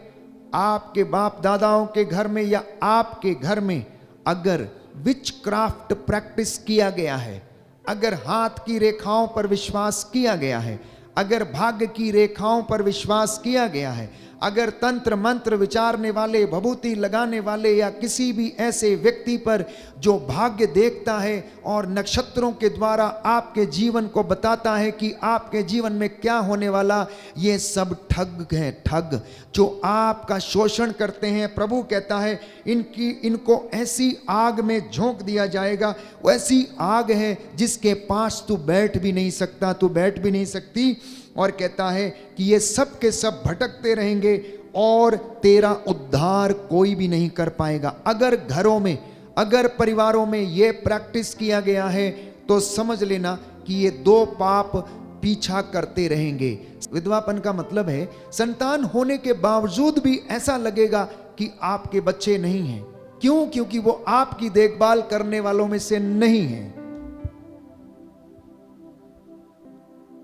आपके बाप दादाओं के घर में या आपके घर में अगर विच क्राफ्ट प्रैक्टिस किया गया है, अगर हाथ की रेखाओं पर विश्वास किया गया है, अगर भाग्य की रेखाओं पर विश्वास किया गया है, अगर तंत्र मंत्र विचारने वाले, भभूति लगाने वाले या किसी भी ऐसे व्यक्ति पर जो भाग्य देखता है और नक्षत्रों के द्वारा आपके जीवन को बताता है कि आपके जीवन में क्या होने वाला, ये सब ठग हैं, ठग जो आपका शोषण करते हैं। प्रभु कहता है इनको ऐसी आग में झोंक दिया जाएगा। वैसी आग है जिसके पास तू बैठ भी नहीं सकता, तू बैठ भी नहीं सकती। और कहता है कि ये सब के सब भटकते रहेंगे और तेरा उद्धार कोई भी नहीं कर पाएगा। अगर घरों में, अगर परिवारों में ये प्रैक्टिस किया गया है तो समझ लेना कि ये दो पाप पीछा करते रहेंगे। विधवापन का मतलब है संतान होने के बावजूद भी ऐसा लगेगा कि आपके बच्चे नहीं हैं। क्यों? क्योंकि वो आपकी देखभाल करने वालों में से नहीं है।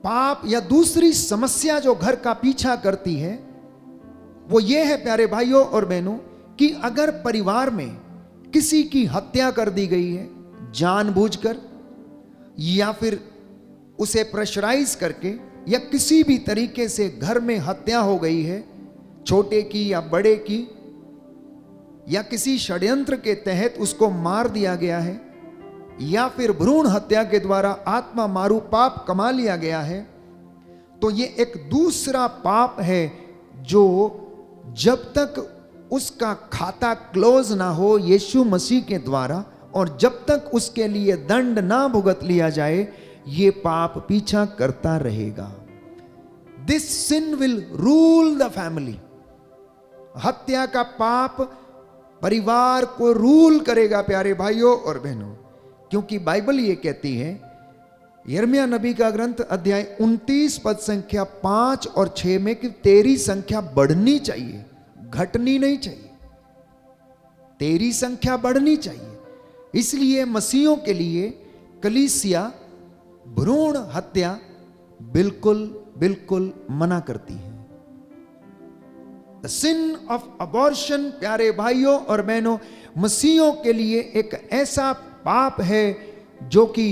पाप या दूसरी समस्या जो घर का पीछा करती है वो ये है प्यारे भाइयों और बहनों कि अगर परिवार में किसी की हत्या कर दी गई है जानबूझकर, या फिर उसे प्रेशराइज करके या किसी भी तरीके से घर में हत्या हो गई है, छोटे की या बड़े की, या किसी षड्यंत्र के तहत उसको मार दिया गया है, या फिर भ्रूण हत्या के द्वारा आत्मा मारू पाप कमा लिया गया है, तो ये एक दूसरा पाप है जो जब तक उसका खाता क्लोज ना हो यीशु मसीह के द्वारा, और जब तक उसके लिए दंड ना भुगत लिया जाए, ये पाप पीछा करता रहेगा। This sin will rule the family. हत्या का पाप परिवार को रूल करेगा प्यारे भाइयों और बहनों, क्योंकि बाइबल ये कहती है, यिर्मयाह नबी का ग्रंथ अध्याय 29 पद संख्या 5 और 6 में, कि तेरी संख्या बढ़नी चाहिए, घटनी नहीं चाहिए, तेरी संख्या बढ़नी चाहिए। इसलिए मसीहों के लिए कलीसिया भ्रूण हत्या बिल्कुल बिल्कुल मना करती है। द सिन ऑफ अबॉर्शन प्यारे भाइयों और बहनों, मसीहों के लिए एक ऐसा पाप है जो कि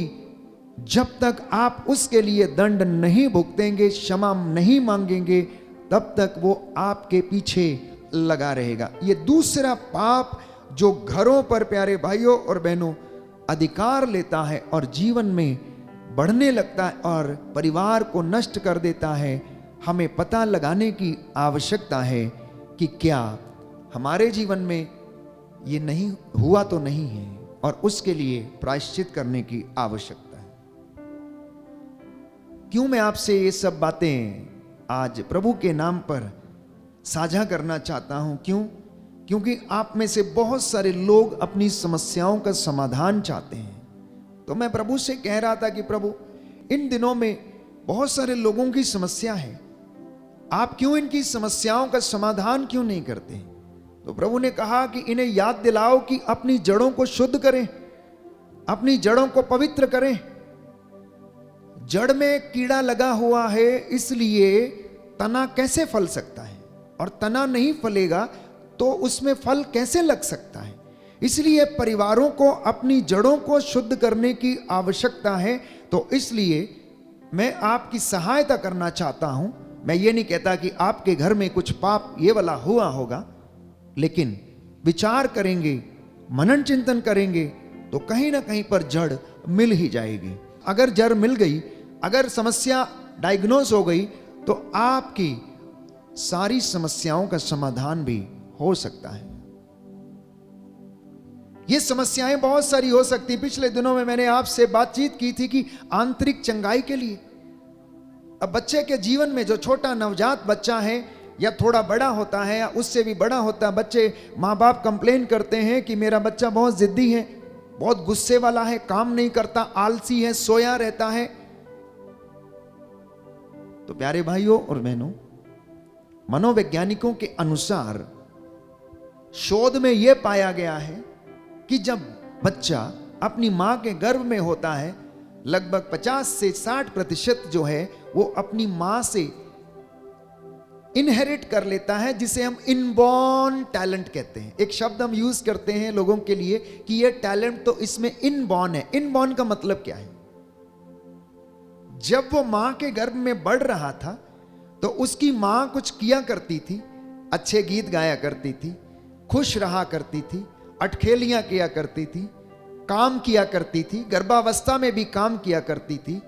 जब तक आप उसके लिए दंड नहीं भुगतेंगे, क्षमा नहीं मांगेंगे, तब तक वो आपके पीछे लगा रहेगा। ये दूसरा पाप जो घरों पर प्यारे भाइयों और बहनों अधिकार लेता है और जीवन में बढ़ने लगता है और परिवार को नष्ट कर देता है, हमें पता लगाने की आवश्यकता है कि क्या हमारे जीवन में ये नहीं हुआ तो नहीं है, और उसके लिए प्रायश्चित करने की आवश्यकता है। क्यों मैं आपसे ये सब बातें आज प्रभु के नाम पर साझा करना चाहता हूं? क्योंकि आप में से बहुत सारे लोग अपनी समस्याओं का समाधान चाहते हैं। तो मैं प्रभु से कह रहा था कि प्रभु, इन दिनों में बहुत सारे लोगों की समस्या है, आप क्यों इनकी समस्याओं का समाधान क्यों नहीं करते? तो प्रभु ने कहा कि इन्हें याद दिलाओ कि अपनी जड़ों को शुद्ध करें, अपनी जड़ों को पवित्र करें। जड़ में कीड़ा लगा हुआ है, इसलिए तना कैसे फल सकता है, और तना नहीं फलेगा तो उसमें फल कैसे लग सकता है? इसलिए परिवारों को अपनी जड़ों को शुद्ध करने की आवश्यकता है। तो इसलिए मैं आपकी सहायता करना चाहता हूं। मैं ये नहीं कहता कि आपके घर में कुछ पाप ये वाला हुआ होगा, लेकिन विचार करेंगे, मनन चिंतन करेंगे, तो कहीं ना कहीं पर जड़ मिल ही जाएगी। अगर जड़ मिल गई, अगर समस्या डायग्नोस हो गई, तो आपकी सारी समस्याओं का समाधान भी हो सकता है। ये समस्याएं बहुत सारी हो सकती। पिछले दिनों में मैंने आपसे बातचीत की थी कि आंतरिक चंगाई के लिए, अब बच्चे के जीवन में जो छोटा नवजात बच्चा है या थोड़ा बड़ा होता है या उससे भी बड़ा होता है, बच्चे, माँ बाप कंप्लेन करते हैं कि मेरा बच्चा बहुत जिद्दी है, बहुत गुस्से वाला है, काम नहीं करता, आलसी है, सोया रहता है। तो प्यारे भाइयों और बहनों, मनोवैज्ञानिकों के अनुसार शोध में यह पाया गया है कि जब बच्चा अपनी मां के गर्भ में होता है, लगभग 50 से 60% जो है वो अपनी मां से इनहेरिट कर लेता है, जिसे हम इनबॉर्न टैलेंट कहते हैं। एक शब्द हम यूज करते हैं लोगों के लिए कि ये टैलेंट तो इसमें इनबॉर्न है। इनबॉर्न का मतलब क्या है? जब वो मां के गर्भ में बढ़ रहा था तो उसकी मां कुछ किया करती थी, अच्छे गीत गाया करती थी, खुश रहा करती थी, अटखेलियां किया करती थी, काम किया करती थी, गर्भावस्था में भी काम किया करती थी,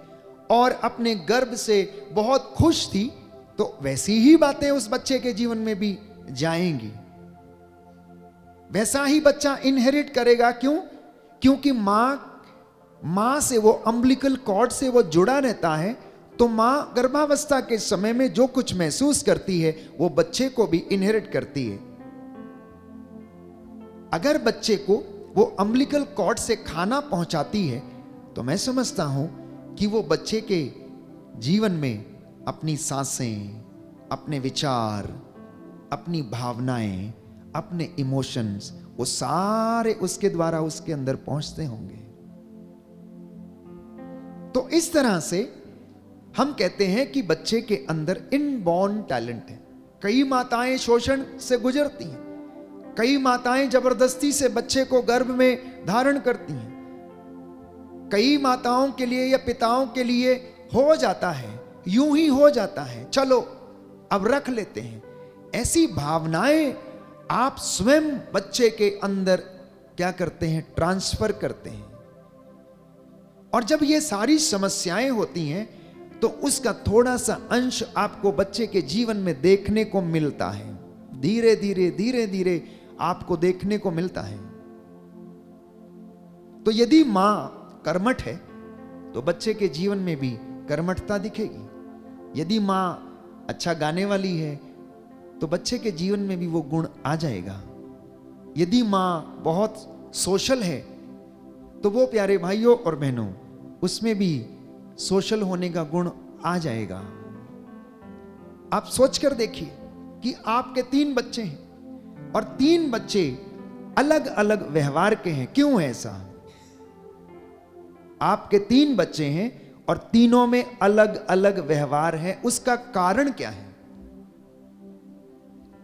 और अपने गर्भ से बहुत खुश थी। तो वैसी ही बातें उस बच्चे के जीवन में भी जाएंगी, वैसा ही बच्चा इनहेरिट करेगा। क्यों? क्योंकि मां से वो अम्बिलिकल कॉर्ड से वो जुड़ा रहता है। तो मां गर्भावस्था के समय में जो कुछ महसूस करती है वो बच्चे को भी इनहेरिट करती है। अगर बच्चे को वो अम्बिलिकल कॉर्ड से खाना पहुंचाती है, तो मैं समझता हूं कि वो बच्चे के जीवन में अपनी सांसें, अपने विचार, अपनी भावनाएं, अपने इमोशंस, वो सारे उसके द्वारा उसके अंदर पहुंचते होंगे। तो इस तरह से हम कहते हैं कि बच्चे के अंदर इनबॉर्न टैलेंट है। कई माताएं शोषण से गुजरती हैं, कई माताएं जबरदस्ती से बच्चे को गर्भ में धारण करती हैं, कई माताओं के लिए या पिताओं के लिए हो जाता है, यूं ही हो जाता है, चलो अब रख लेते हैं, ऐसी भावनाएं आप स्वयं बच्चे के अंदर क्या करते हैं, ट्रांसफर करते हैं। और जब ये सारी समस्याएं होती हैं तो उसका थोड़ा सा अंश आपको बच्चे के जीवन में देखने को मिलता है, धीरे धीरे आपको देखने को मिलता है। तो यदि मां कर्मठ है तो बच्चे के जीवन में भी कर्मठता दिखेगी। यदि मां अच्छा गाने वाली है तो बच्चे के जीवन में भी वो गुण आ जाएगा। यदि मां बहुत सोशल है तो वो प्यारे भाइयों और बहनों उसमें भी सोशल होने का गुण आ जाएगा। आप सोचकर देखिए कि आपके 3 बच्चे हैं और 3 बच्चे अलग अलग व्यवहार के हैं। क्यों है ऐसा? आपके 3 बच्चे हैं और तीनों में अलग अलग व्यवहार है, उसका कारण क्या है?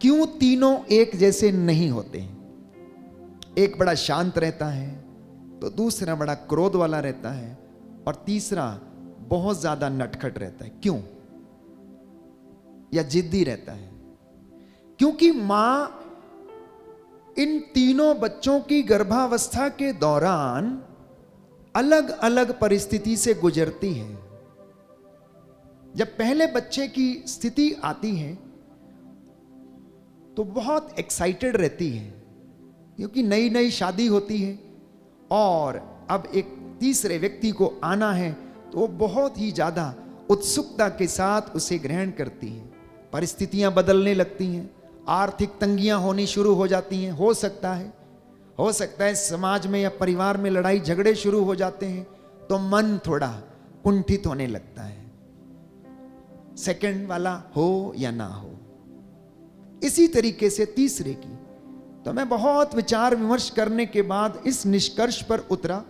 क्यों तीनों एक जैसे नहीं होते हैं? एक बड़ा शांत रहता है तो दूसरा बड़ा क्रोध वाला रहता है और तीसरा बहुत ज्यादा नटखट रहता है। क्यों? या जिद्दी रहता है? क्योंकि मां इन तीनों बच्चों की गर्भावस्था के दौरान अलग अलग परिस्थिति से गुजरती है। जब पहले बच्चे की स्थिति आती है तो बहुत एक्साइटेड रहती है क्योंकि नई नई शादी होती है और अब एक तीसरे व्यक्ति को आना है तो वो बहुत ही ज्यादा उत्सुकता के साथ उसे ग्रहण करती है। परिस्थितियां बदलने लगती हैं, आर्थिक तंगियां होनी शुरू हो जाती हैं। हो सकता है समाज में या परिवार में लड़ाई झगड़े शुरू हो जाते हैं तो मन थोड़ा कुंठित होने लगता है, सेकंड वाला हो या ना हो। इसी तरीके से तीसरे की। तो मैं बहुत विचार विमर्श करने के बाद इस निष्कर्ष पर उतरा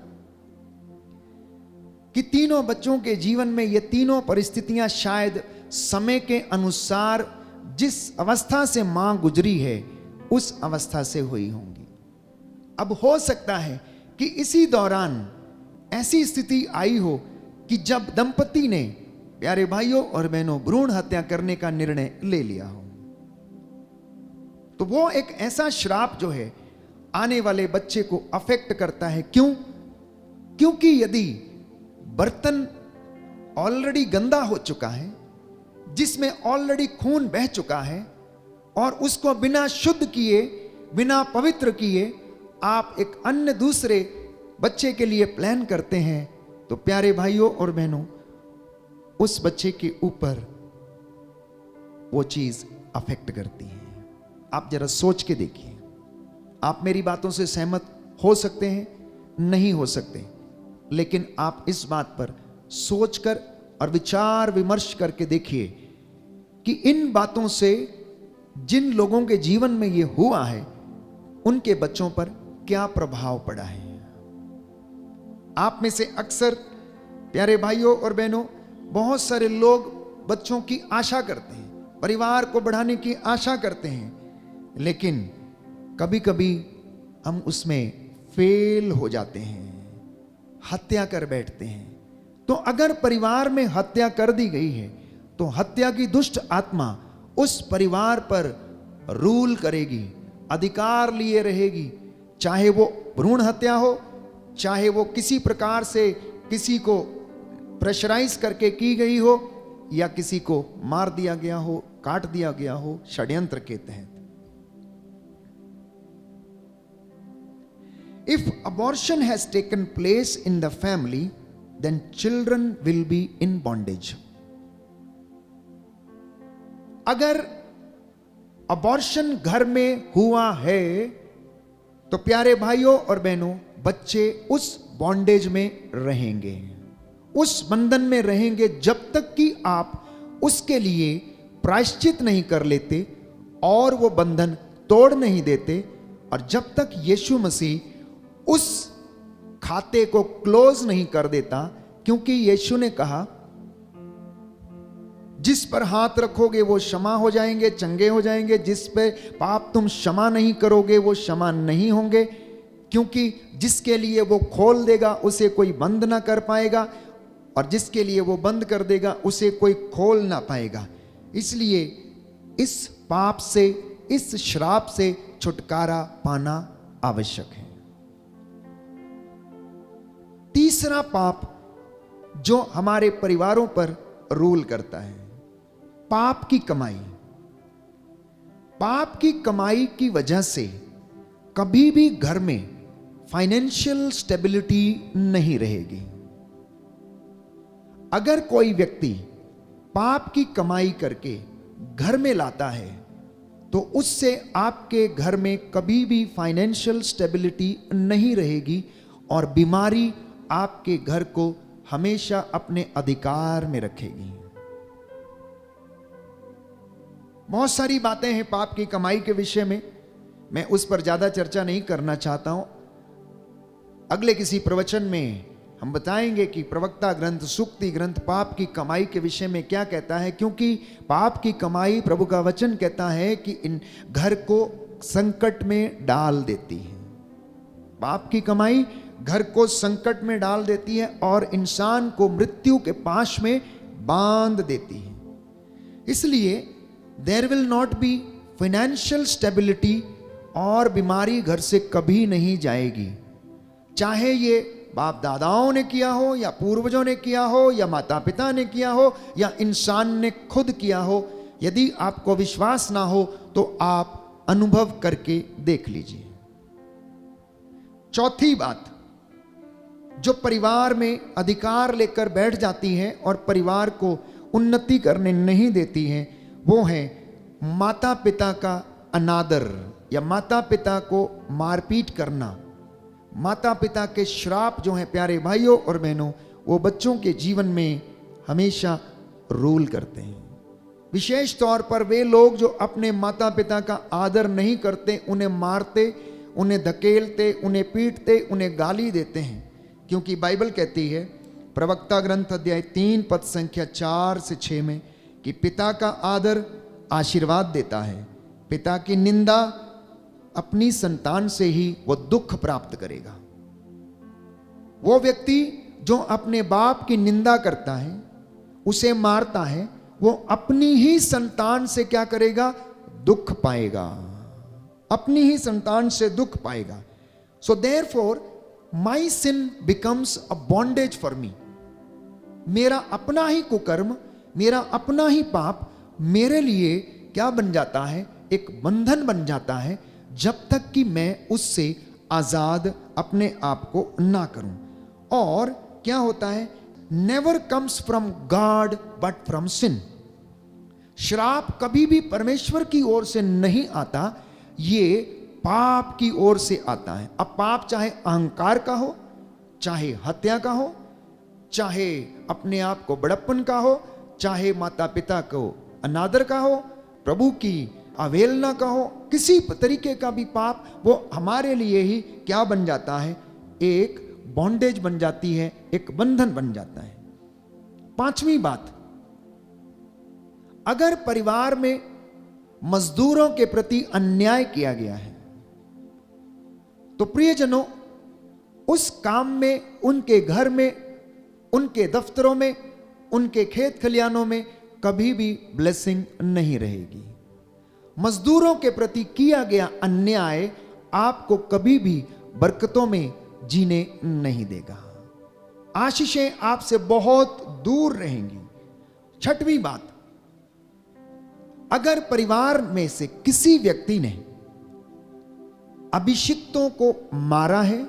कि तीनों बच्चों के जीवन में ये तीनों परिस्थितियां शायद समय के अनुसार जिस अवस्था से मां गुजरी है उस अवस्था से हुई होंगी। अब हो सकता है कि इसी दौरान ऐसी स्थिति आई हो कि जब दंपति ने, प्यारे भाइयों और बहनों, भ्रूण हत्या करने का निर्णय ले लिया हो, तो वो एक ऐसा श्राप जो है आने वाले बच्चे को अफेक्ट करता है। क्यों? क्योंकि यदि बर्तन ऑलरेडी गंदा हो चुका है, जिसमें ऑलरेडी खून बह चुका है और उसको बिना शुद्ध किए, बिना पवित्र किए आप एक अन्य दूसरे बच्चे के लिए प्लान करते हैं, तो प्यारे भाइयों और बहनों उस बच्चे के ऊपर वो चीज अफेक्ट करती है। आप जरा सोच के देखिए। आप मेरी बातों से सहमत हो सकते हैं, नहीं हो सकते, लेकिन आप इस बात पर सोचकर और विचार विमर्श करके देखिए कि इन बातों से जिन लोगों के जीवन में ये हुआ है उनके बच्चों पर क्या प्रभाव पड़ा है। आप में से अक्सर प्यारे भाइयों और बहनों बहुत सारे लोग बच्चों की आशा करते हैं, परिवार को बढ़ाने की आशा करते हैं, लेकिन कभी कभी हम उसमें फेल हो जाते हैं, हत्या कर बैठते हैं। तो अगर परिवार में हत्या कर दी गई है तो हत्या की दुष्ट आत्मा उस परिवार पर रूल करेगी, अधिकार लिए रहेगी, चाहे वो भ्रूण हत्या हो, चाहे वो किसी प्रकार से किसी को प्रेशराइज करके की गई हो या किसी को मार दिया गया हो, काट दिया गया हो षड्यंत्र के तहत। If abortion has taken place in the family, then children will be in bondage. अगर अबॉर्शन घर में हुआ है तो प्यारे भाइयों और बहनों बच्चे उस बॉन्डेज में रहेंगे, उस बंधन में रहेंगे जब तक कि आप उसके लिए प्रायश्चित नहीं कर लेते और वो बंधन तोड़ नहीं देते, और जब तक यीशु मसीह उस खाते को क्लोज नहीं कर देता। क्योंकि यीशु ने कहा जिस पर हाथ रखोगे वो क्षमा हो जाएंगे, चंगे हो जाएंगे, जिस पे पाप तुम क्षमा नहीं करोगे वो क्षमा नहीं होंगे, क्योंकि जिसके लिए वो खोल देगा उसे कोई बंद ना कर पाएगा। और जिसके लिए वो बंद कर देगा उसे कोई खोल ना पाएगा। इसलिए इस पाप से, इस श्राप से छुटकारा पाना आवश्यक है। तीसरा पाप जो हमारे परिवारों पर रूल करता है, पाप की कमाई। पाप की कमाई की वजह से कभी भी घर में फाइनेंशियल स्टेबिलिटी नहीं रहेगी। अगर कोई व्यक्ति पाप की कमाई करके घर में लाता है तो उससे आपके घर में कभी भी फाइनेंशियल स्टेबिलिटी नहीं रहेगी और बीमारी आपके घर को हमेशा अपने अधिकार में रखेगी। बहुत सारी बातें हैं पाप की कमाई के विषय में, मैं उस पर ज्यादा चर्चा नहीं करना चाहता हूं। अगले किसी प्रवचन में हम बताएंगे कि प्रवक्ता ग्रंथ, सूक्ति ग्रंथ पाप की कमाई के विषय में क्या कहता है, क्योंकि पाप की कमाई, प्रभु का वचन कहता है कि इन घर को संकट में डाल देती है। पाप की कमाई घर को संकट में डाल देती है और इंसान को मृत्यु के पाश में बांध देती है। इसलिए there will not be financial stability और बीमारी घर से कभी नहीं जाएगी। चाहे ये बाप दादाओं ने किया हो या पूर्वजों ने किया हो या माता पिता ने किया हो या इंसान ने खुद किया हो, यदि आपको विश्वास ना हो तो आप अनुभव करके देख लीजिए। चौथी बात जो परिवार में अधिकार लेकर बैठ जाती है और परिवार को उन्नति करने नहीं देती है, वो है माता पिता का अनादर या माता पिता को मारपीट करना। माता पिता के श्राप जो हैं प्यारे भाइयों और बहनों, वो बच्चों के जीवन में हमेशा रूल करते हैं। विशेष तौर पर वे लोग जो अपने माता पिता का आदर नहीं करते, उन्हें मारते, उन्हें धकेलते, उन्हें पीटते, उन्हें गाली देते हैं। क्योंकि बाइबल कहती है प्रवक्ता ग्रंथ अध्याय 3 पद संख्या 4 से 6 में कि पिता का आदर आशीर्वाद देता है, पिता की निंदा अपनी संतान से ही वो दुख प्राप्त करेगा। वो व्यक्ति जो अपने बाप की निंदा करता है, उसे मारता है, वो अपनी ही संतान से क्या करेगा? दुख पाएगा, अपनी ही संतान से दुख पाएगा। So therefore my sin becomes a bondage for me. मेरा अपना ही कुकर्म, मेरा अपना ही पाप मेरे लिए क्या बन जाता है? एक बंधन बन जाता है, जब तक कि मैं उससे आजाद अपने आप को ना करूं। और क्या होता है? Never comes from God but from sin. श्राप कभी भी परमेश्वर की ओर से नहीं आता, ये पाप की ओर से आता है। अब पाप चाहे अहंकार का हो, चाहे हत्या का हो, चाहे अपने आप को बड़प्पन का हो, चाहे माता पिता को अनादर का हो, प्रभु की अवहेलना का हो, किसी तरीके का भी पाप, वो हमारे लिए ही क्या बन जाता है? एक बॉन्डेज बन जाती है, एक बंधन बन जाता है। पांचवी बात, अगर परिवार में मजदूरों के प्रति अन्याय किया गया है तो प्रियजनों, उस काम में, उनके घर में, उनके दफ्तरों में, उनके खेत खलियानों में कभी भी ब्लेसिंग नहीं रहेगी। मजदूरों के प्रति किया गया अन्याय आपको कभी भी बरकतों में जीने नहीं देगा। आशीषें आपसे बहुत दूर रहेंगी। छठवीं बात, अगर परिवार में से किसी व्यक्ति ने अभिषिक्तों को मारा है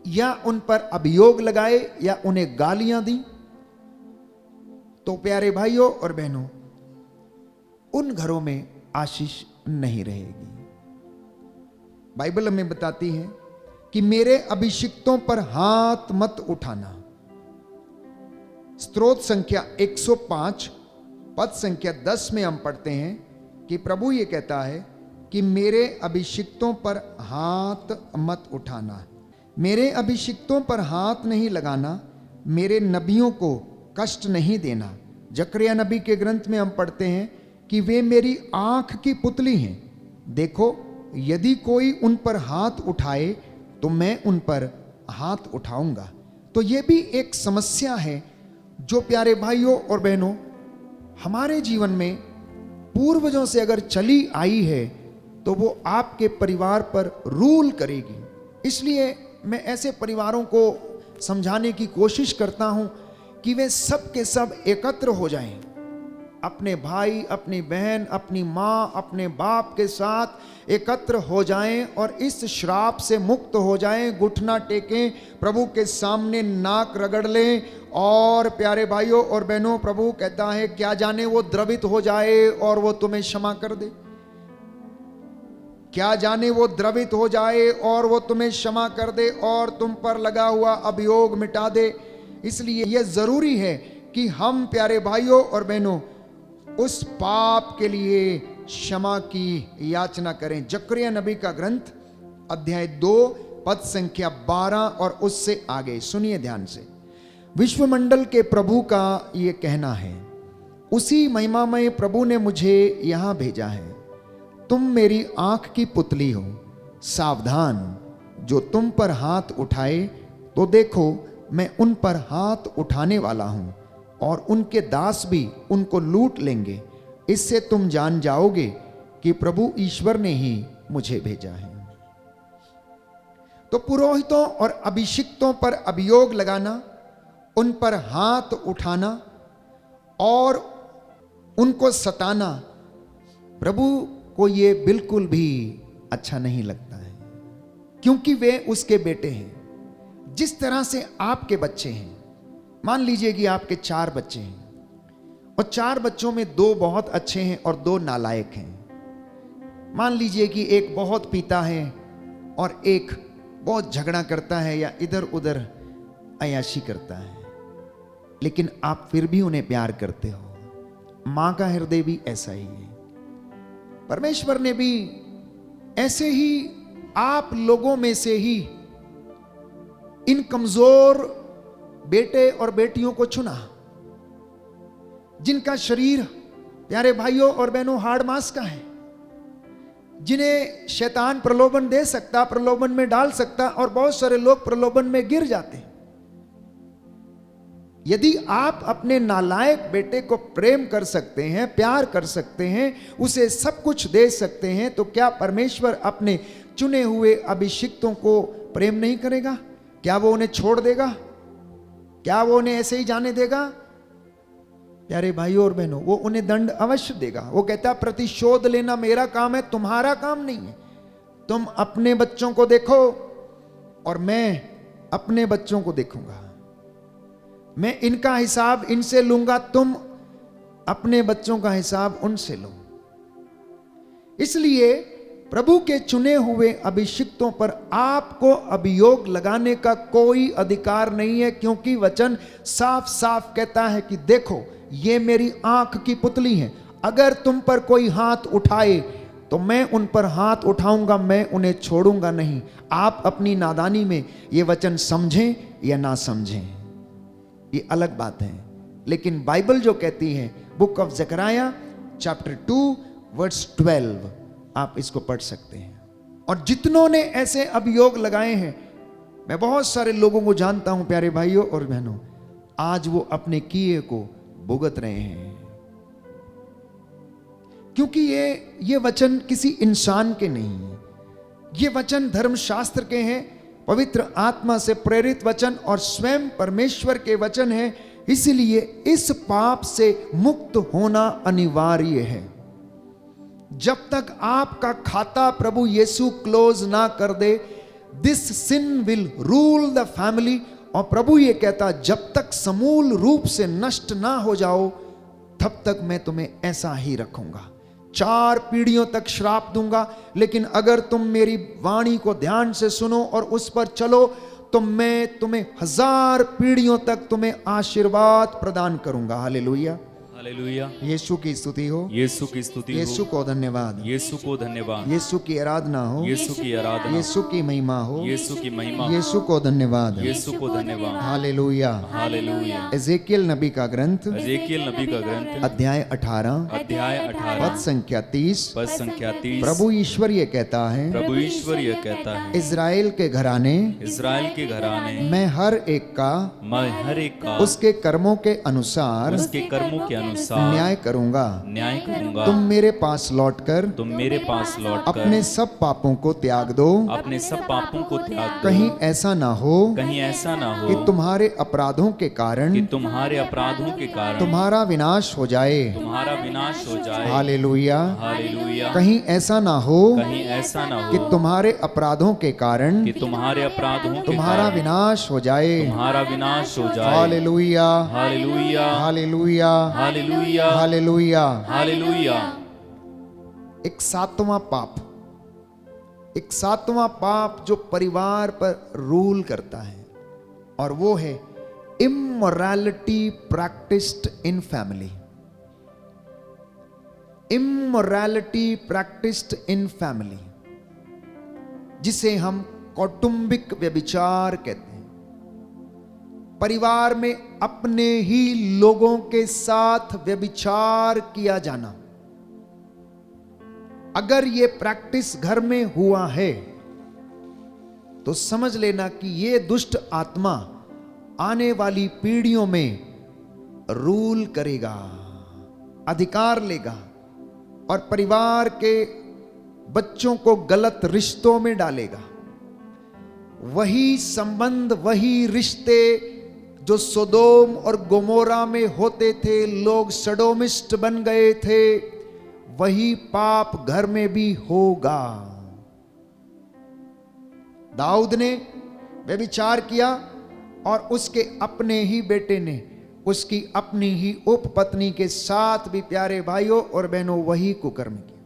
या उन पर अभियोग लगाए या उन्हें गालियां दी, तो प्यारे भाइयों और बहनों, उन घरों में आशीष नहीं रहेगी। बाइबल हमें बताती है कि मेरे अभिषिक्तों पर हाथ मत उठाना। स्तोत्र संख्या 105 पद संख्या 10 में हम पढ़ते हैं कि प्रभु ये कहता है कि मेरे अभिषिक्तों पर हाथ मत उठाना, मेरे अभिषिक्तों पर हाथ नहीं लगाना, मेरे नबियों को कष्ट नहीं देना। जकरिया नबी के ग्रंथ में हम पढ़ते हैं कि वे मेरी आंख की पुतली हैं, देखो यदि कोई उन पर हाथ उठाए तो मैं उन पर हाथ उठाऊंगा। तो तो ये भी एक समस्या है जो प्यारे भाइयों और बहनों हमारे जीवन में पूर्वजों से अगर चली आई है तो वो आपके परिवार पर रूल करेगी। इसलिए मैं ऐसे परिवारों को समझाने की कोशिश करता हूं कि वे सब के सब एकत्र हो जाएं, अपने भाई, अपनी बहन, अपनी माँ, अपने बाप के साथ एकत्र हो जाएं और इस श्राप से मुक्त हो जाएं, घुटना टेकें, प्रभु के सामने नाक रगड़ लें। और प्यारे भाइयों और बहनों, प्रभु कहता है क्या जाने वो द्रवित हो जाए और वो तुम्हें क्षमा कर दे, क्या जाने वो द्रवित हो जाए और वो तुम्हें क्षमा कर दे और तुम पर लगा हुआ अभियोग मिटा दे। इसलिए यह जरूरी है कि हम प्यारे भाइयों और बहनों उस पाप के लिए क्षमा की याचना करें। जकरिया नबी का ग्रंथ अध्याय 2 पद संख्या 12 और उससे आगे सुनिए ध्यान से। विश्वमंडल के प्रभु का ये कहना है, उसी महिमामय प्रभु ने मुझे यहां भेजा है। तुम मेरी आंख की पुतली हो, सावधान, जो तुम पर हाथ उठाए तो देखो मैं उन पर हाथ उठाने वाला हूं और उनके दास भी उनको लूट लेंगे। इससे तुम जान जाओगे कि प्रभु ईश्वर ने ही मुझे भेजा है। तो पुरोहितों और अभिषिक्तों पर अभियोग लगाना, उन पर हाथ उठाना और उनको सताना प्रभु को ये बिल्कुल भी अच्छा नहीं लगता है, क्योंकि वे उसके बेटे हैं। जिस तरह से आपके बच्चे हैं, मान लीजिए कि आपके 4 बच्चे हैं और 4 बच्चों में 2 बहुत अच्छे हैं और 2 नालायक हैं। मान लीजिए कि एक बहुत पीता है और एक बहुत झगड़ा करता है या इधर उधर अय्याशी करता है, लेकिन आप फिर भी उन्हें प्यार करते हो। मां का हृदय भी ऐसा ही है। परमेश्वर ने भी ऐसे ही आप लोगों में से ही इन कमजोर बेटे और बेटियों को चुना, जिनका शरीर प्यारे भाइयों और बहनों हाड़ मांस का है, जिन्हें शैतान प्रलोभन दे सकता, प्रलोभन में डाल सकता, और बहुत सारे लोग प्रलोभन में गिर जाते हैं। यदि आप अपने नालायक बेटे को प्रेम कर सकते हैं, प्यार कर सकते हैं, उसे सब कुछ दे सकते हैं, तो क्या परमेश्वर अपने चुने हुए अभिषिक्तों को प्रेम नहीं करेगा? क्या वो उन्हें छोड़ देगा? क्या वो उन्हें ऐसे ही जाने देगा? प्यारे भाइयों और बहनों, वो उन्हें दंड अवश्य देगा। वो कहता प्रतिशोध लेना मेरा काम है, तुम्हारा काम नहीं है। तुम अपने बच्चों को देखो और मैं अपने बच्चों को देखूंगा। मैं इनका हिसाब इनसे लूंगा, तुम अपने बच्चों का हिसाब उनसे लो। इसलिए प्रभु के चुने हुए अभिषिक्तों पर आपको अभियोग लगाने का कोई अधिकार नहीं है, क्योंकि वचन साफ साफ कहता है कि देखो ये मेरी आंख की पुतली है, अगर तुम पर कोई हाथ उठाए तो मैं उन पर हाथ उठाऊंगा, मैं उन्हें छोड़ूंगा नहीं। आप अपनी नादानी में ये वचन समझें या ना समझें, ये अलग बात है, लेकिन बाइबल जो कहती है, book of Zechariah chapter 2 verse 12, आप इसको पढ़ सकते हैं। और जितनों ने ऐसे अभियोग लगाए हैं, मैं बहुत सारे लोगों को जानता हूं प्यारे भाइयों और बहनों, आज वो अपने किए को भुगत रहे हैं, क्योंकि ये वचन किसी इंसान के नहीं है, ये वचन धर्मशास्त्र के हैं, पवित्र आत्मा से प्रेरित वचन और स्वयं परमेश्वर के वचन है। इसलिए इस पाप से मुक्त होना अनिवार्य है। जब तक आपका खाता प्रभु यीशु क्लोज ना कर दे, this sin will rule the family. और प्रभु ये कहता, जब तक समूल रूप से नष्ट ना हो जाओ, तब तक मैं तुम्हें ऐसा ही रखूंगा, 4 पीढ़ियों तक श्राप दूंगा। लेकिन अगर तुम मेरी वाणी को ध्यान से सुनो और उस पर चलो, तो मैं तुम्हें 1000 पीढ़ियों तक तुम्हें आशीर्वाद प्रदान करूंगा। हालेलुया। हालेलुया। यीशु की स्तुति हो, यीशु की स्तुति यीशु हो, को धन्यवाद, यीशु को धन्यवाद, यीशु की आराधना हो, यीशु की आराधना, यीशु की महिमा हो, यीशु की महिमा हो, यीशु को धन्यवाद। यीशु को धन्यवाद। हालेलुया। हालेलुया। एजेकियल नबी का ग्रंथ एजेकियल नबी का ग्रंथ अध्याय 18 अध्याय पद 18 संख्या 30। पद संख्या 30। प्रभु ईश्वर ये कहता है, प्रभु ईश्वर यह कहता है, इज़राइल के घराने इज़राइल के घराने मैं हर एक का मैं हर एक का उसके कर्मों के अनुसार उसके कर्मों के अनुसार न्याय करूंगा। न्याय करूंगा। तुम मेरे पास लौटकर तुम मेरे पास लौटकर अपने सब पापों को त्याग दो। अपने सब पापों को त्याग दो। कहीं ऐसा ना हो कहीं ऐसा ना हो कि तुम्हारे अपराधों के कारण कि तुम्हारे अपराधों के कारण तुम्हारा विनाश हो जाए। तुम्हारा विनाश हो जाए। हालेलुया। हालेलुया। कहीं ऐसा ना हो कहीं ऐसा ना कि हो तुम्हारे अपराधों के कारण कि तुम्हारे अपराधों के तुम्हारा कारण विनाश हो जाए। तुम्हारा विनाश हो जाए। Hallelujah, hallelujah. Hallelujah, hallelujah. Hallelujah. Hallelujah. एक सातवां पाप, एक सातवां पाप जो परिवार पर रूल करता है, और वो है immorality practised in family. Immorality practised in family, जिसे हम कौटुंबिक व्यभिचार कहते हैं। परिवार में अपने ही लोगों के साथ व्यभिचार किया जाना। अगर ये प्रैक्टिस घर में हुआ है तो समझ लेना कि ये दुष्ट आत्मा आने वाली पीढ़ियों में रूल करेगा, अधिकार लेगा, और परिवार के बच्चों को गलत रिश्तों में डालेगा। वही संबंध, वही रिश्ते जो सोदोम और गोमोरा में होते थे, लोग सडोमिस्ट बन गए थे, वही पाप घर में भी होगा। दाऊद ने व्यभिचार किया और उसके अपने ही बेटे ने उसकी अपनी ही उपपत्नी के साथ भी, प्यारे भाइयों और बहनों, वही कुकर्म किया।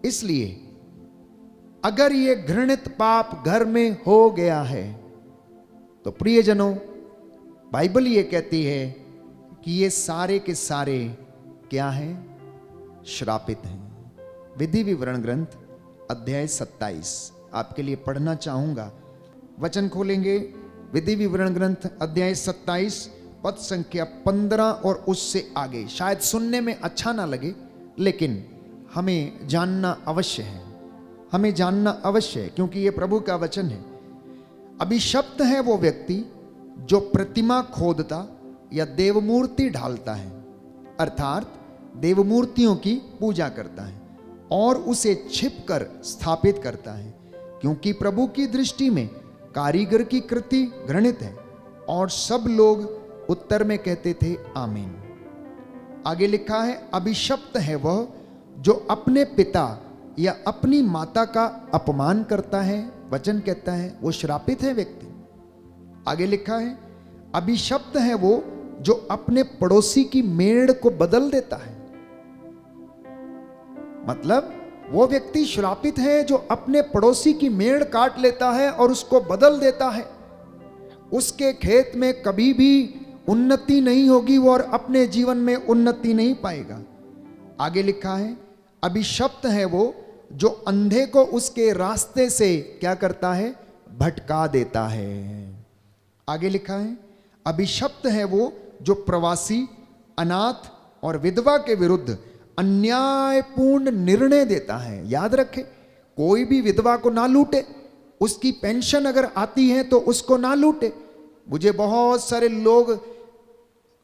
इसलिए अगर ये घृणित पाप घर में हो गया है तो प्रियजनों, बाइबल ये कहती है कि ये सारे के सारे क्या हैं? श्रापित हैं। विधि विवरण ग्रंथ अध्याय 27 आपके लिए पढ़ना चाहूंगा। वचन खोलेंगे, विधि विवरण ग्रंथ अध्याय 27 पद संख्या 15 और उससे आगे। शायद सुनने में अच्छा ना लगे, लेकिन हमें जानना अवश्य है, हमें जानना अवश्य है, क्योंकि ये प्रभु का वचन है। अभिशप्त है वो व्यक्ति जो प्रतिमा खोदता या देवमूर्ति ढालता है, अर्थात देवमूर्तियों की पूजा करता है और उसे छिपकर स्थापित करता है, क्योंकि प्रभु की दृष्टि में कारीगर की कृति घृणित है। और सब लोग उत्तर में कहते थे आमीन। आगे लिखा है, अभिशप्त है वह जो अपने पिता या अपनी माता का अपमान करता है। वचन कहता है वो श्रापित है व्यक्ति। आगे लिखा है, अभिशप्त है वो जो अपने पड़ोसी की मेड़ को बदल देता है। मतलब वो व्यक्ति श्रापित है जो अपने पड़ोसी की मेड़ काट लेता है और उसको बदल देता है। उसके खेत में कभी भी उन्नति नहीं होगी, वो और अपने जीवन में उन्नति नहीं पाएगा। आगे लिखा है, अभिशप्त है वो जो अंधे को उसके रास्ते से क्या करता है? भटका देता है। आगे लिखा है, अभिशप्त है वो जो प्रवासी, अनाथ और विधवा के विरुद्ध अन्यायपूर्ण निर्णय देता है। याद रखे, कोई भी विधवा को ना लूटे, उसकी पेंशन अगर आती है तो उसको ना लूटे। मुझे बहुत सारे लोग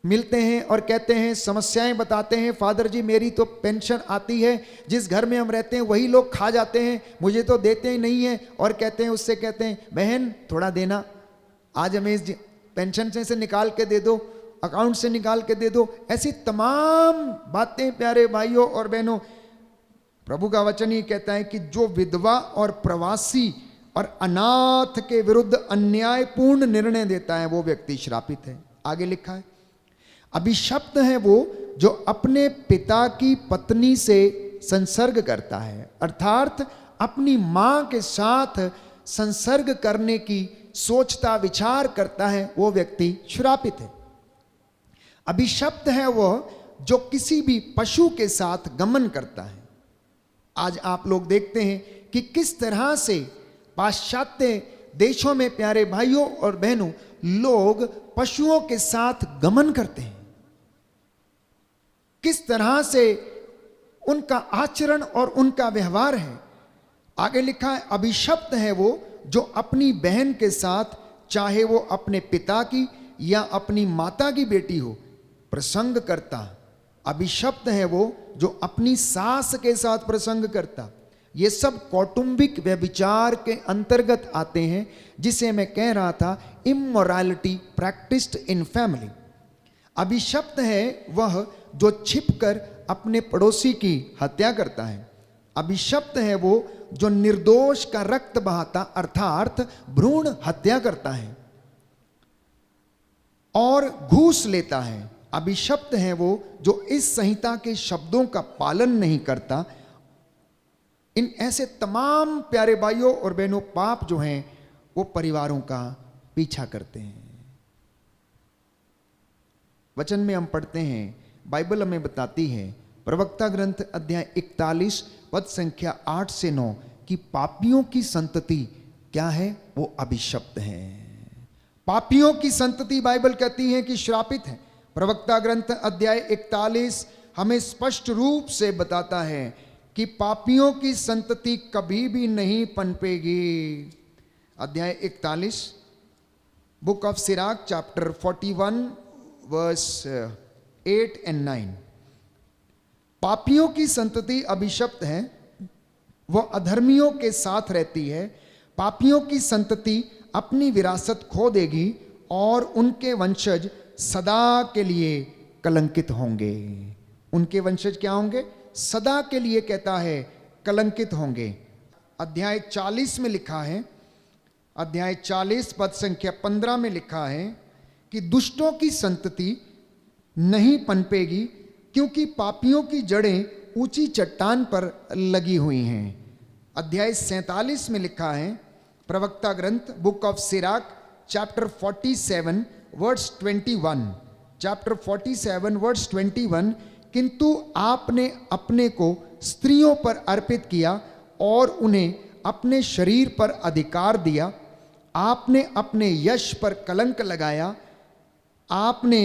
मिलते हैं और कहते हैं, समस्याएं बताते हैं, फादर जी मेरी तो पेंशन आती है, जिस घर में हम रहते हैं वही लोग खा जाते हैं, मुझे तो देते ही नहीं है। और कहते हैं, उससे कहते हैं, बहन थोड़ा देना, आज हमें इस पेंशन से निकाल के दे दो, अकाउंट से निकाल के दे दो। ऐसी तमाम बातें प्यारे भाइयों और बहनों, प्रभु का वचन ही कहता है कि जो विधवा और प्रवासी और अनाथ के विरुद्ध अन्यायपूर्ण निर्णय देता है वो व्यक्ति श्रापित है। आगे लिखा है, अभिशप्त है वो जो अपने पिता की पत्नी से संसर्ग करता है, अर्थात अपनी मां के साथ संसर्ग करने की सोचता विचार करता है, वो व्यक्ति श्रापित है। अभिशप्त है वह जो किसी भी पशु के साथ गमन करता है। आज आप लोग देखते हैं कि किस तरह से पाश्चात्य देशों में प्यारे भाइयों और बहनों लोग पशुओं के साथ गमन करते हैं, किस तरह से उनका आचरण और उनका व्यवहार है। आगे लिखा है अभिशप्त है वो जो अपनी बहन के साथ, चाहे वो अपने पिता की या अपनी माता की बेटी हो, प्रसंग करता। अभिशप्त है वो जो अपनी सास के साथ प्रसंग करता। ये सब कौटुंबिक व्यभिचार के अंतर्गत आते हैं, जिसे मैं कह रहा था इमोरालिटी प्रैक्टिस्ड इन फैमिली। अभिशप्त है वह जो छिपकर अपने पड़ोसी की हत्या करता है। अभिशप्त है वो जो निर्दोष का रक्त बहाता अर्थात भ्रूण हत्या करता है और घूस लेता है। अभिशप्त है वो जो इस संहिता के शब्दों का पालन नहीं करता। इन ऐसे तमाम प्यारे भाइयों और बहनों पाप जो हैं वो परिवारों का पीछा करते हैं। वचन में हम पढ़ते हैं, बाइबल हमें बताती है प्रवक्ता ग्रंथ अध्याय 41 पद संख्या 8 से 9 कि पापियों की संतति क्या है, वो अभिशप्त है। पापियों की संतति बाइबल कहती है कि श्रापित है। प्रवक्ता ग्रंथ अध्याय 41 हमें स्पष्ट रूप से बताता है कि पापियों की संतति कभी भी नहीं पनपेगी। अध्याय 41 book of Sirach chapter 41 verse 8 and 9। पापियों की संतति अभिशप्त है, वह अधर्मियों के साथ रहती है। पापियों की संतति अपनी विरासत खो देगी और उनके वंशज सदा के लिए कलंकित होंगे। उनके वंशज क्या होंगे? सदा के लिए कहता है कलंकित होंगे। अध्याय 40 में लिखा है, अध्याय 40 पद संख्या 15 में लिखा है कि दुष्टों की संतति नहीं पनपेगी क्योंकि पापियों की जड़ें ऊंची चट्टान पर लगी हुई हैं। अध्याय 47 में लिखा है, प्रवक्ता ग्रंथ book of Sirach chapter 47 verse 21, chapter 47 verse 21, किंतु आपने अपने को स्त्रियों पर अर्पित किया और उन्हें अपने शरीर पर अधिकार दिया। आपने अपने यश पर कलंक लगाया। आपने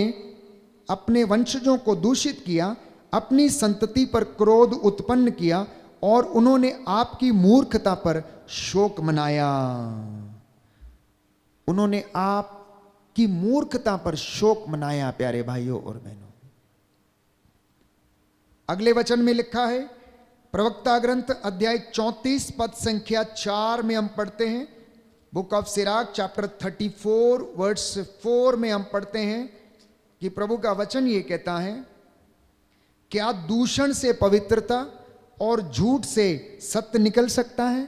अपने वंशजों को दूषित किया, अपनी संतति पर क्रोध उत्पन्न किया और उन्होंने आपकी मूर्खता पर शोक मनाया। उन्होंने आपकी मूर्खता पर शोक मनाया। प्यारे भाइयों और बहनों, अगले वचन में लिखा है, प्रवक्ता ग्रंथ अध्याय 34 पद संख्या 4 में हम पढ़ते हैं, book of Sirach chapter 34 verse 4 में हम पढ़ते हैं कि प्रभु का वचन ये कहता है, क्या दूषण से पवित्रता और झूठ से सत्य निकल सकता है?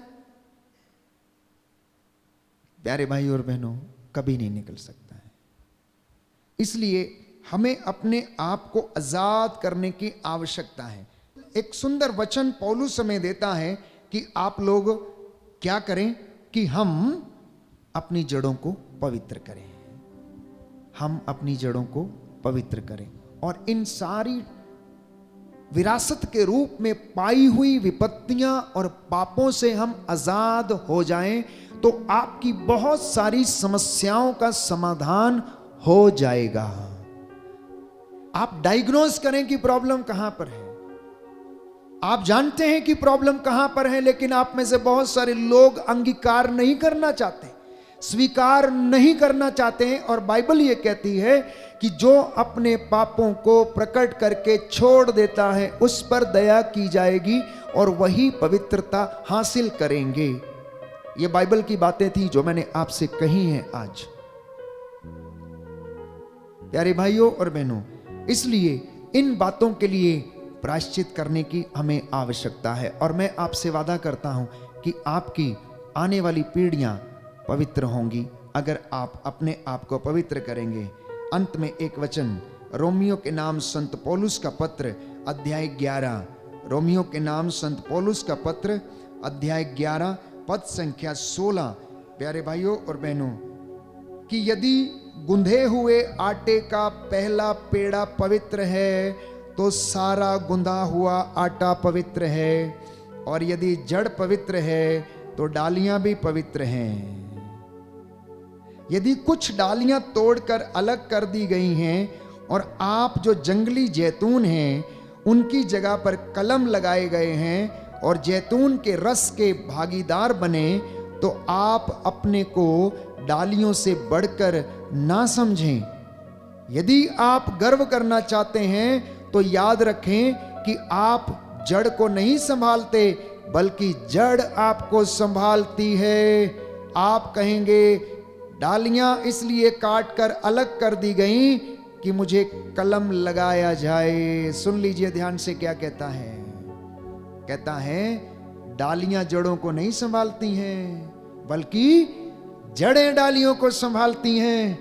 प्यारे भाई और बहनों, कभी नहीं निकल सकता है। इसलिए हमें अपने आप को आजाद करने की आवश्यकता है। एक सुंदर वचन पौलुस हमें देता है कि आप लोग क्या करें कि हम अपनी जड़ों को पवित्र करें। हम अपनी जड़ों को पवित्र करें और इन सारी विरासत के रूप में पाई हुई विपत्तियां और पापों से हम आजाद हो जाएं तो आपकी बहुत सारी समस्याओं का समाधान हो जाएगा। आप डायग्नोज करें कि प्रॉब्लम कहां पर है। आप जानते हैं कि प्रॉब्लम कहां पर है, लेकिन आप में से बहुत सारे लोग अंगीकार नहीं करना चाहते, स्वीकार नहीं करना चाहते हैं। और बाइबल ये कहती है कि जो अपने पापों को प्रकट करके छोड़ देता है उस पर दया की जाएगी और वही पवित्रता हासिल करेंगे। ये बाइबल की बातें थी जो मैंने आपसे कही हैं आज। प्यारे भाइयों और बहनों, इसलिए इन बातों के लिए प्रायश्चित करने की हमें आवश्यकता है। और मैं आपसे वादा करता हूं कि आपकी आने वाली पीढ़ियां पवित्र होंगी अगर आप अपने आप को पवित्र करेंगे। अंत में एक वचन, रोमियो के नाम संत पौलुस का पत्र अध्याय 11, रोमियो के नाम संत पौलुस का पत्र अध्याय 11 पद संख्या 16। प्यारे भाइयों और बहनों, कि यदि गुंधे हुए आटे का पहला पेड़ा पवित्र है तो सारा गुंधा हुआ आटा पवित्र है, और यदि जड़ पवित्र है तो डालियां भी पवित्र हैं। यदि कुछ डालियां तोड़कर अलग कर दी गई हैं और आप जो जंगली जैतून हैं उनकी जगह पर कलम लगाए गए हैं और जैतून के रस के भागीदार बने, तो आप अपने को डालियों से बढ़कर ना समझें। यदि आप गर्व करना चाहते हैं तो याद रखें कि आप जड़ को नहीं संभालते, बल्कि जड़ आपको संभालती है। आप कहेंगे डालियां इसलिए काट कर अलग कर दी गई कि मुझे कलम लगाया जाए। सुन लीजिए ध्यान से क्या कहता है। कहता है डालियां जड़ों को नहीं संभालती हैं, बल्कि जड़ें डालियों को संभालती हैं।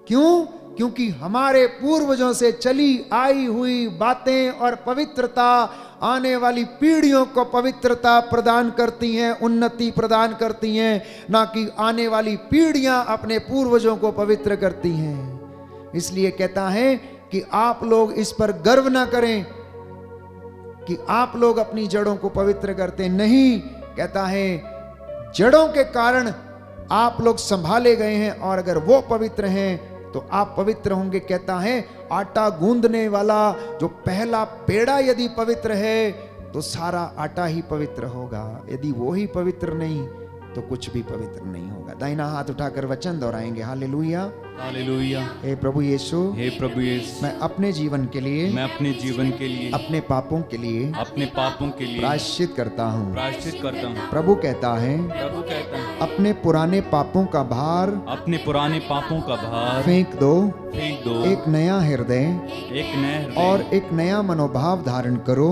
क्यों? क्योंकि हमारे पूर्वजों से चली आई हुई बातें और पवित्रता आने वाली पीढ़ियों को पवित्रता प्रदान करती हैं, उन्नति प्रदान करती हैं, ना कि आने वाली पीढ़ियां अपने पूर्वजों को पवित्र करती हैं। इसलिए कहता है कि आप लोग इस पर गर्व ना करें कि आप लोग अपनी जड़ों को पवित्र करते नहीं। कहता है जड़ों के कारण आप लोग संभाले गए हैं, और अगर वो पवित्र हैं तो आप पवित्र होंगे। कहता है आटा गूंदने वाला जो पहला पेड़ा यदि पवित्र है तो सारा आटा ही पवित्र होगा। यदि वो ही पवित्र नहीं तो कुछ भी पवित्र नहीं होगा। दाहिना हाथ उठाकर वचन दोहराएंगे, हालेलुया हालेलुया। हे प्रभु यीशु, हे प्रभु यीशु, मैं अपने जीवन के लिए, मैं अपने जीवन के लिए, अपने पापों के लिए, अपने पापों के लिए प्रायश्चित करता हूँ। प्रायश्चित करता हूँ। प्रभु कहता है प्रभु कहता है अपने पुराने पापों का भार अपने पुराने पापों का भार फेंक दो, फेंक दो, एक नया हृदय एक नया हृदय और एक नया मनोभाव धारण करो।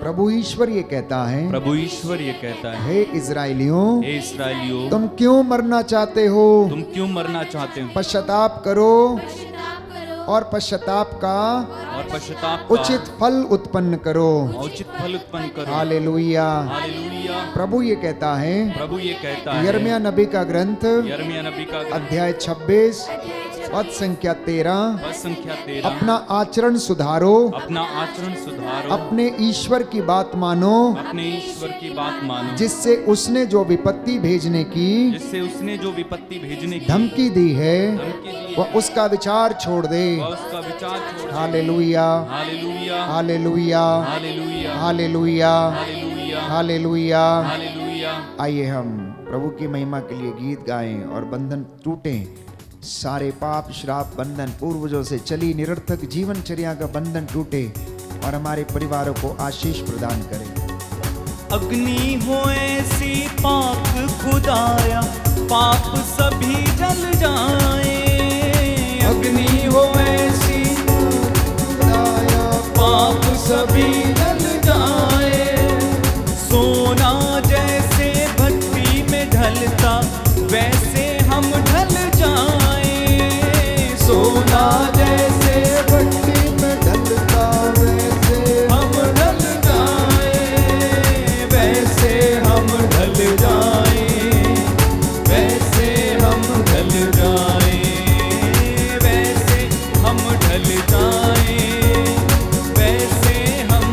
प्रभु ईश्वर ये कहता है, प्रभु ईश्वर ये कहता है, हे इजराइलियों, हे इस्राएलियों, तुम क्यों मरना चाहते हो? तुम क्यों मरना चाहते हो? पश्चाताप करो और पश्चाताप का और पश्चाताप का उचित फल उत्पन्न करो। उचित फल उत्पन्न करो। हालेलुया। हालेलुया। प्रभु ये कहता है, प्रभु ये कहता है, यिर्मयाह नबी का ग्रंथ यिर्मयाह नबी का अध्याय 26 पद संख्या 13, पद संख्या 13, अपना आचरण सुधारो, अपना आचरण सुधारो, अपने ईश्वर की बात मानो, अपने ईश्वर की बात मानो, जिससे उसने जो विपत्ति भेजने की जिससे उसने जो विपत्ति भेजने की धमकी दी है धमकी दी वह उसका विचार छोड़ दे। वह उसका विचार छोड़ दे। Hallelujah, hallelujah, hallelujah, hallelujah, hallelujah, hallelujah, hallelujah. Hallelujah. आइए हम प्रभु की महिमा के लिए गीत गाएं और बंधन टूटे। सारे पाप श्राप बंधन पूर्वजों से चली निरर्थक जीवनचर्या का बंधन टूटे और हमारे परिवारों को आशीष प्रदान करे। अग्नि हो ऐसी पाक खुदाया, पाप सभी जल जाए। अग्नि हो ऐसी खुदाया, पाप सभी जल जाए। सोना जैसे भट्टी में ढलता, वैसे हम ढल जाए। सोना जैसे भट्टी में ढलता, वैसे हम ढल जाए। वैसे हम ढल जाए, वैसे हम ढल जाए, वैसे हम ढल जाए, वैसे हम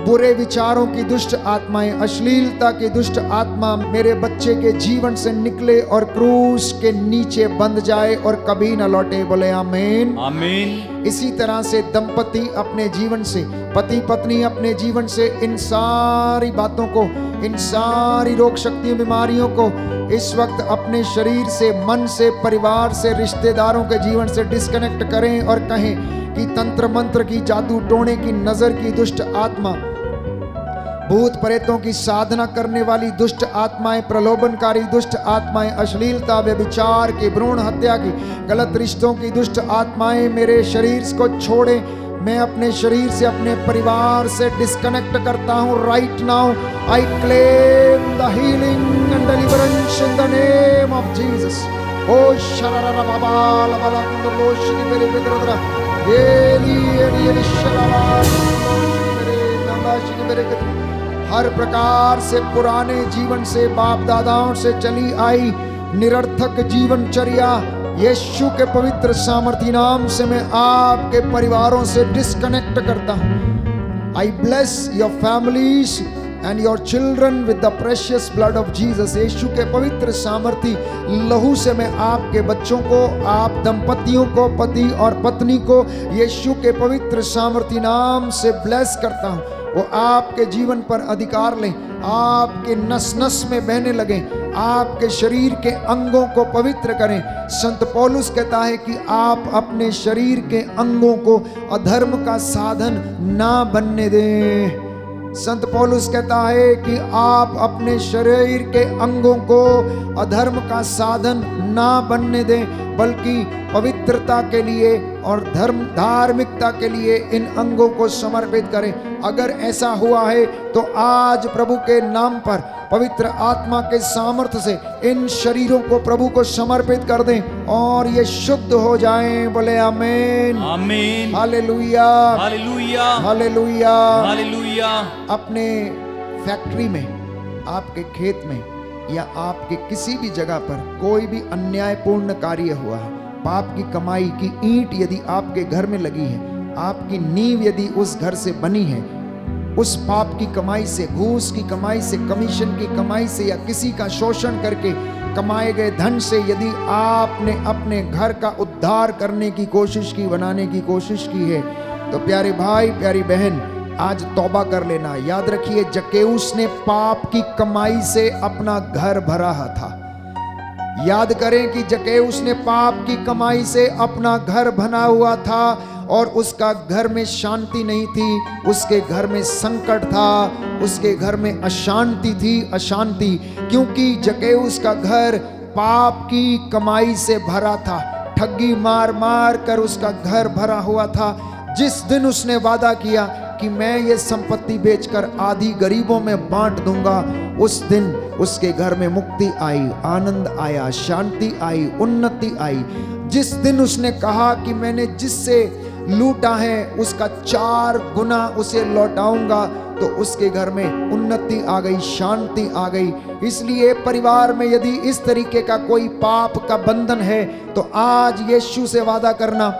बुरे विचारों की दुष्ट आत्माएं, अश्लीलता की दुष्ट आत्मा मेरे बच्चे के जीवन से निकले और क्रूस के नीचे बंध जाए और कभी न लौटे। बोले आमीन। आमीन। इसी तरह से दंपति अपने जीवन से, पति पत्नी अपने जीवन से इन सारी बातों को, इन सारी रोग शक्तियों, बीमारियों को इस वक्त अपने शरीर से, मन से, परिवार से, रिश्तेदारों के जीवन से डिस्कनेक्ट करें और कहें कि तंत्र मंत्र की, जादू टोने की, नजर की दुष्ट आत्मा, भूत प्रेतों की साधना करने वाली दुष्ट आत्माएं, प्रलोभनकारी दुष्ट आत्माएं, अश्लीलता, व्यभिचार की, भ्रूण हत्या की, गलत रिश्तों की दुष्ट आत्माएं मेरे शरीर को छोड़े। मैं अपने शरीर से, अपने परिवार से डिस्कनेक्ट करता हूं। Right now I claim the healing and deliverance in the name of Jesus. ओ शररा बाबा लबला कुंदलोश की मेरे बिदरदरा एली एली एली शररा मेरे नलाश की मेरे। हर प्रकार से पुराने जीवन से, बाप दादाओं से चली आई निरर्थक जीवनचर्या यीशु के पवित्र सामर्थी नाम से मैं आपके परिवारों से डिस्कनेक्ट करता हूं। I bless your families and your children with the precious blood of Jesus. Yeshu के पवित्र सामर्थी लहू से मैं आपके बच्चों को, आप दंपतियों को, पति और पत्नी को यीशु के पवित्र सामर्थी नाम से ब्लेस करता हूं। वो आपके जीवन पर अधिकार लें, आपके नस नस में बहने लगे, आपके शरीर के अंगों को पवित्र करें। संत पौलुस कहता है कि आप अपने शरीर के अंगों को अधर्म का साधन ना बनने दें। संत पौलुस कहता है कि आप अपने शरीर के अंगों को अधर्म का साधन ना बनने दें, बल्कि पवित्रता के लिए और धार्मिकता के लिए इन अंगों को समर्पित करें। अगर ऐसा हुआ है तो आज प्रभु के नाम पर पवित्र आत्मा के सामर्थ्य से इन शरीरों को प्रभु को समर्पित कर दें और ये शुद्ध हो जाएं। बोले आमीन। आमीन। Hallelujah, hallelujah, hallelujah, hallelujah. अपने फैक्ट्री में, आपके खेत में या आपके किसी भी जगह पर कोई भी अन्यायपूर्ण कार्य हुआ है, पाप की कमाई की ईंट यदि आपके घर में लगी है, आपकी नींव यदि उस घर से बनी है, उस पाप की कमाई से, घूस की कमाई से, कमीशन की कमाई से या किसी का शोषण करके कमाए गए धन से यदि आपने अपने घर का उद्धार करने की कोशिश की, बनाने की कोशिश की है, तो प्यारे भाई, प्यारी बहन, आज तौबा कर लेना। याद रखिए, जक्केउस ने पाप की कमाई से अपना घर भरा था। याद करें कि जक्केउस ने पाप की कमाई से अपना घर बना हुआ था और उसका घर में शांति नहीं थी, उसके घर में संकट था, उसके घर में अशांति थी। अशांति क्योंकि जक्केउस का घर पाप की कमाई से भरा था। ठगी मार मार कर उसका घर भरा हुआ था। जिस दिन उसने वादा किया कि मैं ये संपत्ति बेचकर आधी गरीबों में बांट दूंगा, उस दिन उसके घर में मुक्ति आई, आनंद आया, शांति आई, उन्नति आई। जिस दिन उसने कहा कि मैंने जिससे लूटा है उसका 4 गुना उसे लौटाऊंगा, तो उसके घर में उन्नति आ गई, शांति आ गई। इसलिए परिवार में यदि इस तरीके का कोई पाप का बंधन है तो आज यीशु से वादा करना,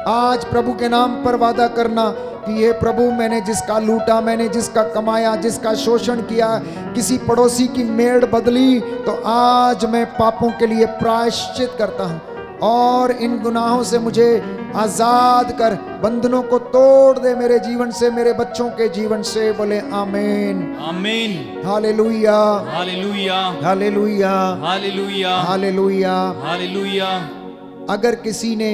आज प्रभु के नाम पर वादा करना कि ये प्रभु, मैंने जिसका लूटा, मैंने जिसका कमाया, जिसका शोषण किया, किसी पड़ोसी की मेड़ बदली, तो आज मैं पापों के लिए प्रायश्चित करता हूँ और इन गुनाहों से मुझे आजाद कर, बंधनों को तोड़ दे मेरे जीवन से, मेरे बच्चों के जीवन से। बोले आमीन, आमीन। Hallelujah, hallelujah, hallelujah, hallelujah, hallelujah, hallelujah. अगर किसी ने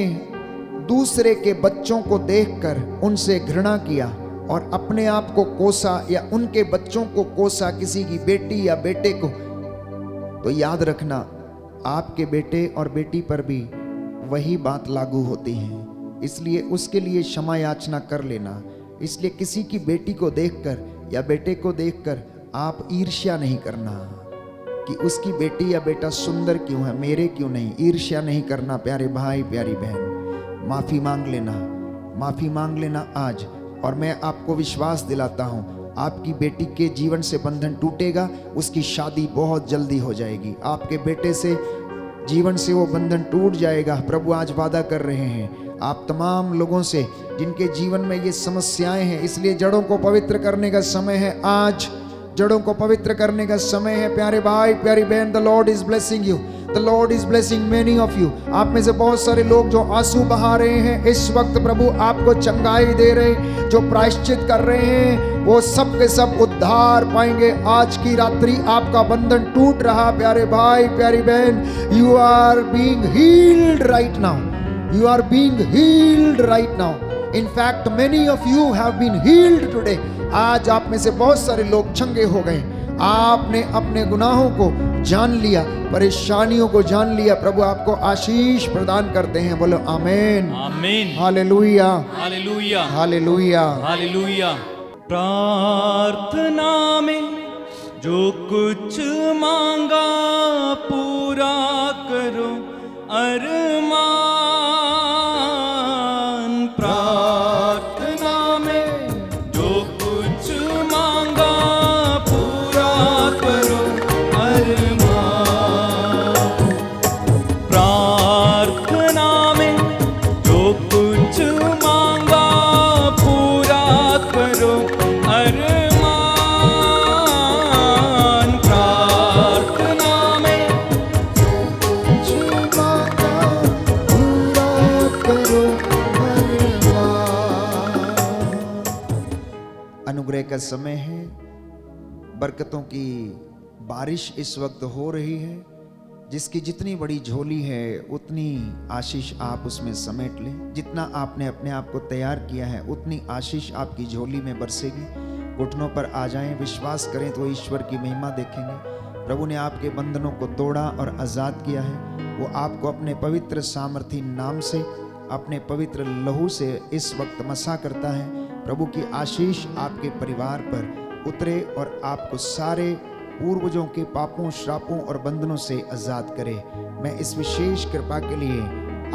दूसरे के बच्चों को देखकर उनसे घृणा किया और अपने आप को कोसा या उनके बच्चों को कोसा, किसी की बेटी या बेटे को, तो याद रखना आपके बेटे और बेटी पर भी वही बात लागू होती है। इसलिए उसके लिए क्षमा याचना कर लेना। इसलिए किसी की बेटी को देखकर या बेटे को देखकर आप ईर्ष्या नहीं करना कि उसकी बेटी या बेटा सुंदर क्यों है, मेरे क्यों नहीं। ईर्ष्या नहीं करना प्यारे भाई, प्यारी बहन। माफ़ी मांग लेना, माफ़ी मांग लेना आज। और मैं आपको विश्वास दिलाता हूँ, आपकी बेटी के जीवन से बंधन टूटेगा, उसकी शादी बहुत जल्दी हो जाएगी। आपके बेटे से जीवन से वो बंधन टूट जाएगा। प्रभु आज वादा कर रहे हैं, आप तमाम लोगों से जिनके जीवन में ये समस्याएं हैं, इसलिए जड़ों को पवित्र करने का समय है। आज जड़ों को पवित्र करने का समय है। प्यारे भाई, प्यारी बहन, the Lord is blessing you, the Lord is blessing many of you. आप में से बहुत सारे लोग जो आंसू बहा रहे हैं, इस वक्त प्रभु आपको चंगाई दे रहे, जो प्रायश्चित कर रहे हैं, वो सब के सब उद्धार पाएंगे। आज की रात्रि आपका बंधन टूट रहा। प्यारे भाई, प्यारी बहन, you are being healed right now, you are being healed right now. In fact, many of you have been healed today. आज आप में से बहुत सारे लोग चंगे हो गए। आपने अपने गुनाहों को जान लिया, परेशानियों को जान लिया। प्रभु आपको आशीष प्रदान करते हैं। बोलो आमीन, आमीन, हालेलुया, हालेलुया, हालेलुया, हालेलुया। प्रार्थना में जो कुछ मांगा पूरा करो अरमान। प्रार्थना में जो कुछ मांगा पूरा करो अरमान। प्रार्थना में जो कुछ मांगा पूरा करो अरमान। प्रार्थना में कुछ मांगा पूरा करो अरमान। अनुग्रह का समय है, बरकतों की बारिश इस वक्त हो रही है। जिसकी जितनी बड़ी झोली है उतनी आशीष आप उसमें समेट लें। जितना आपने अपने आप को तैयार किया है उतनी आशीष आपकी झोली में बरसेगी। घुटनों पर आ जाएं, विश्वास करें तो ईश्वर की महिमा देखेंगे। प्रभु ने आपके बंधनों को तोड़ा और आज़ाद किया है। वो आपको अपने पवित्र सामर्थी नाम से, अपने पवित्र लहू से इस वक्त मसा करता है। प्रभु की आशीष आपके परिवार पर उतरे और आपको सारे पूर्वजों के पापों, श्रापों और बंधनों से आज़ाद करे। मैं इस विशेष कृपा के लिए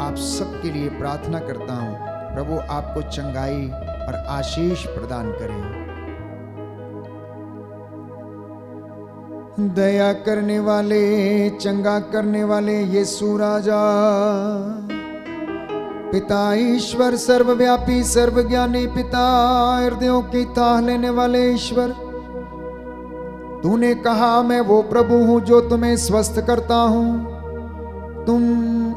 आप सबके लिए प्रार्थना करता हूँ। प्रभु आपको चंगाई और आशीष प्रदान करे। दया करने वाले, चंगा करने वाले यीशु राजा, पिता ईश्वर, सर्वव्यापी, सर्वज्ञानी पिता, हृदयों की ताह लेने वाले ईश्वर, तूने कहा मैं वो प्रभु हूं जो तुम्हें स्वस्थ करता हूं। तुम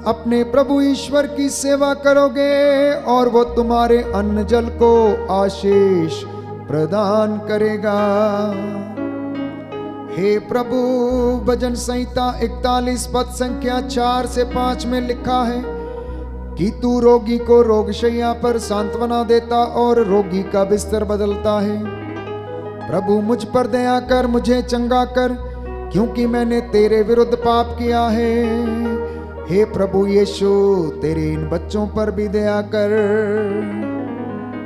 अपने प्रभु ईश्वर की सेवा करोगे और वो तुम्हारे अन्न जल को आशीष प्रदान करेगा। हे प्रभु, भजन संहिता 41 पद संख्या 4 से 5 में लिखा है कि तू रोगी को रोगशैया पर सांत्वना देता और रोगी का बिस्तर बदलता है। प्रभु मुझ पर दया कर, मुझे चंगा कर, क्योंकि मैंने तेरे विरुद्ध पाप किया है। हे प्रभु यीशु, तेरे इन बच्चों पर भी दया कर।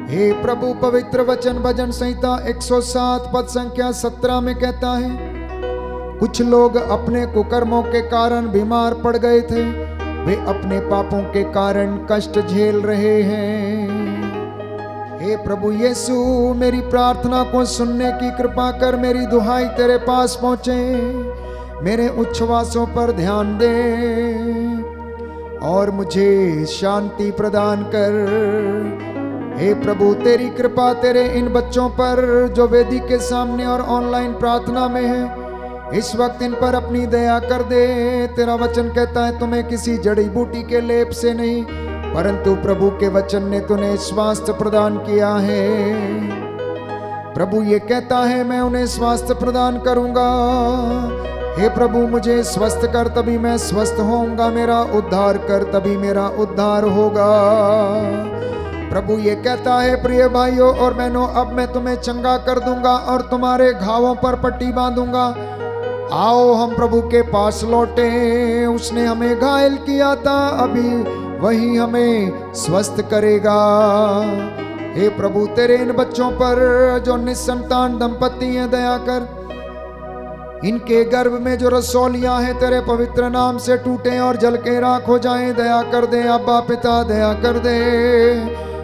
हे प्रभु, पवित्र वचन भजन संहिता 107 पद संख्या 17 में कहता है, कुछ लोग अपने कुकर्मों के कारण बीमार पड़ गए थे, वे अपने पापों के कारण कष्ट झेल रहे हैं। हे प्रभु यीशु, मेरी प्रार्थना को सुनने की कृपा कर, मेरी दुहाई तेरे पास पहुंचे, मेरे उच्छ्वासों पर ध्यान दे और मुझे शांति प्रदान कर। हे प्रभु, तेरी कृपा तेरे इन बच्चों पर जो वेदी के सामने और ऑनलाइन प्रार्थना में है, इस वक्त इन पर अपनी दया कर दे। तेरा वचन कहता है तुम्हें किसी जड़ी बूटी के लेप से नहीं, परंतु प्रभु के वचन ने तुम्हें स्वास्थ्य प्रदान किया है। प्रभु ये कहता है मैं उन्हें स्वास्थ्य प्रदान करूंगा। हे प्रभु, मुझे स्वस्थ कर तभी मैं स्वस्थ होऊंगा, मेरा उद्धार कर तभी मेरा उद्धार होगा। प्रभु ये कहता है प्रिय भाइयों और बहनों, अब मैं तुम्हें चंगा कर दूंगा और तुम्हारे घावों पर पट्टी बांधूंगा। आओ हम प्रभु के पास लौटे। उसने हमें घायल किया था, अभी वही हमें स्वस्थ करेगा। हे प्रभु, तेरे इन बच्चों पर जो निसंतान दंपति हैं दया कर। इनके गर्भ में जो रसौलियां हैं तेरे पवित्र नाम से टूटे और जल के राख हो जाएं। दया कर दे अब्बा पिता, दया कर दे।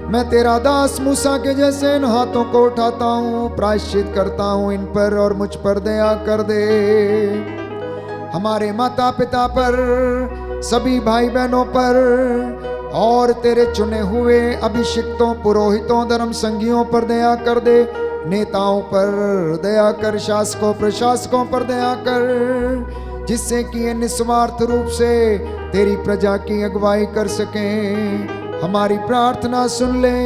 मैं तेरा दास मूसा के जैसे इन हाथों को उठाता हूँ, प्रायश्चित करता हूँ इन पर और मुझ पर दया कर दे। हमारे माता पिता पर, सभी भाई बहनों पर, और तेरे चुने हुए अभिषिक्तों, पुरोहितों, धर्म संगियों पर दया कर दे। नेताओं पर दया कर, शासकों प्रशासकों पर दया कर, जिससे कि ये निस्वार्थ रूप से तेरी प्रजा की अगुवाई कर सकें। हमारी प्रार्थना सुन ले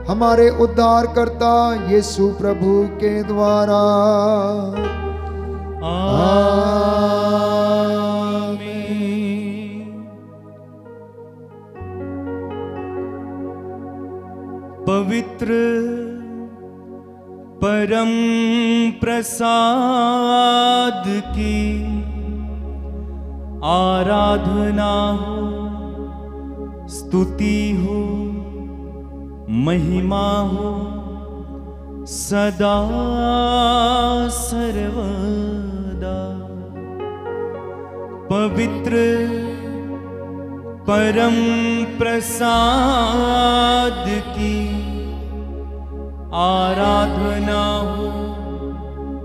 हमारे उद्धारकर्ता यीशु प्रभु के द्वारा। पवित्र परम प्रसाद की आराधना हो, स्तुति हो, महिमा हो सदा सर्वदा। पवित्र परम प्रसाद की आराधना हो,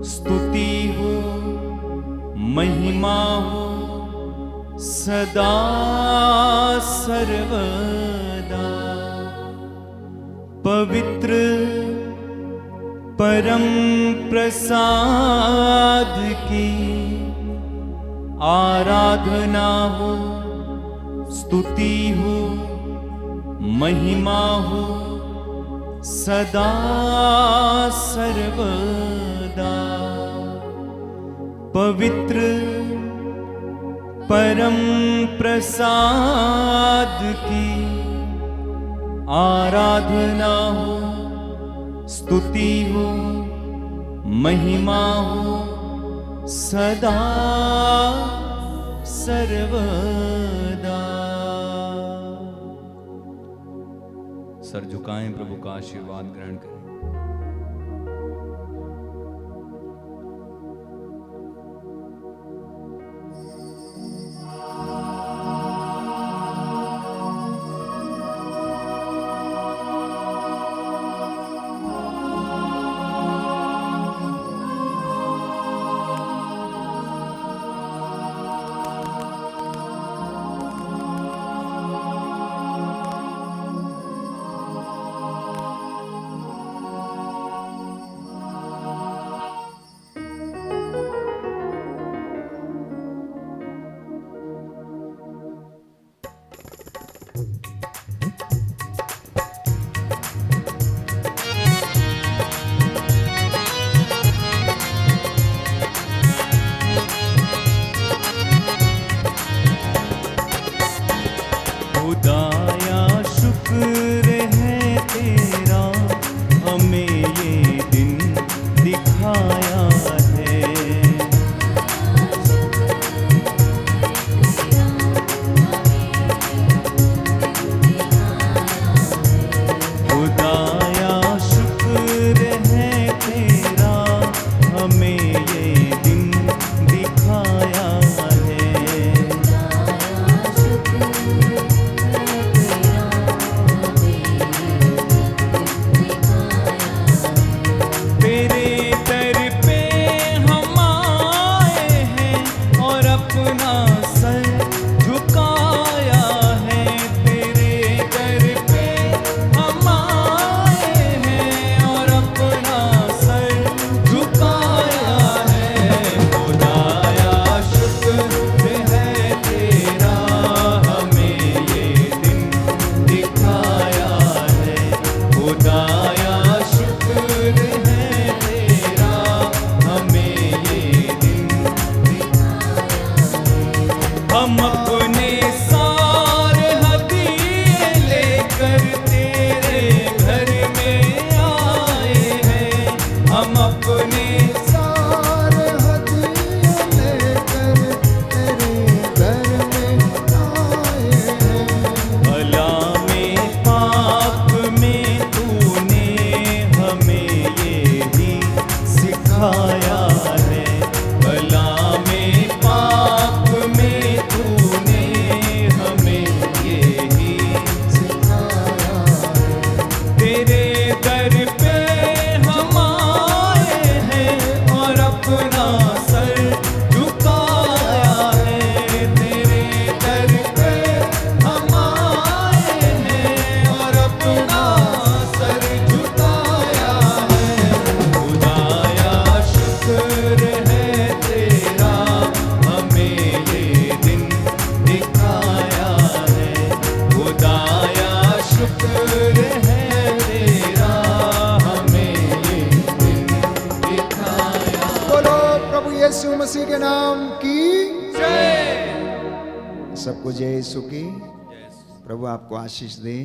स्तुति हो, महिमा हो सदा सर्वदा। पवित्र परम प्रसाद की आराधना हो, स्तुति हो, महिमा हो सदा सर्वदा। पवित्र परम प्रसाद की आराधना हो, स्तुति हो, महिमा हो सदा सर्वदा। सर झुकाएं, प्रभु का आशीर्वाद ग्रहण करें। खुदाया शुक्र है तेरा, हमें ये दिन दिखाया है। खुदाया शुक्र है तेरा, हमें ये दिन दिखाया है। तेरे दर पे हम आए हैं और अपना सर झुकाया है। तेरे दर पे हम आए हैं और अपना सर झुकाया है। खुदाया शुक्र है तेरा, हमें ये दिन दिखाया है। खुदाया शुक्र है तेरा, हमें ये दिन हम अपने सारे हदिये लेकर तेरे घर में आए हैं। हम अपने सारे हदिये लेकर तेरे घर में आए हैं। भला में पाप में तूने हमें ये ही सिखाया है। भला में पाप में तूने यीशु मसीह के नाम की सबको जय यीशु की। प्रभु आपको आशीष दे।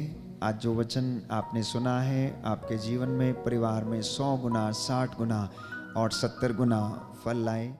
आज जो वचन आपने सुना है आपके जीवन में, परिवार में 100 गुना, 60 गुना और 70 गुना फल लाए।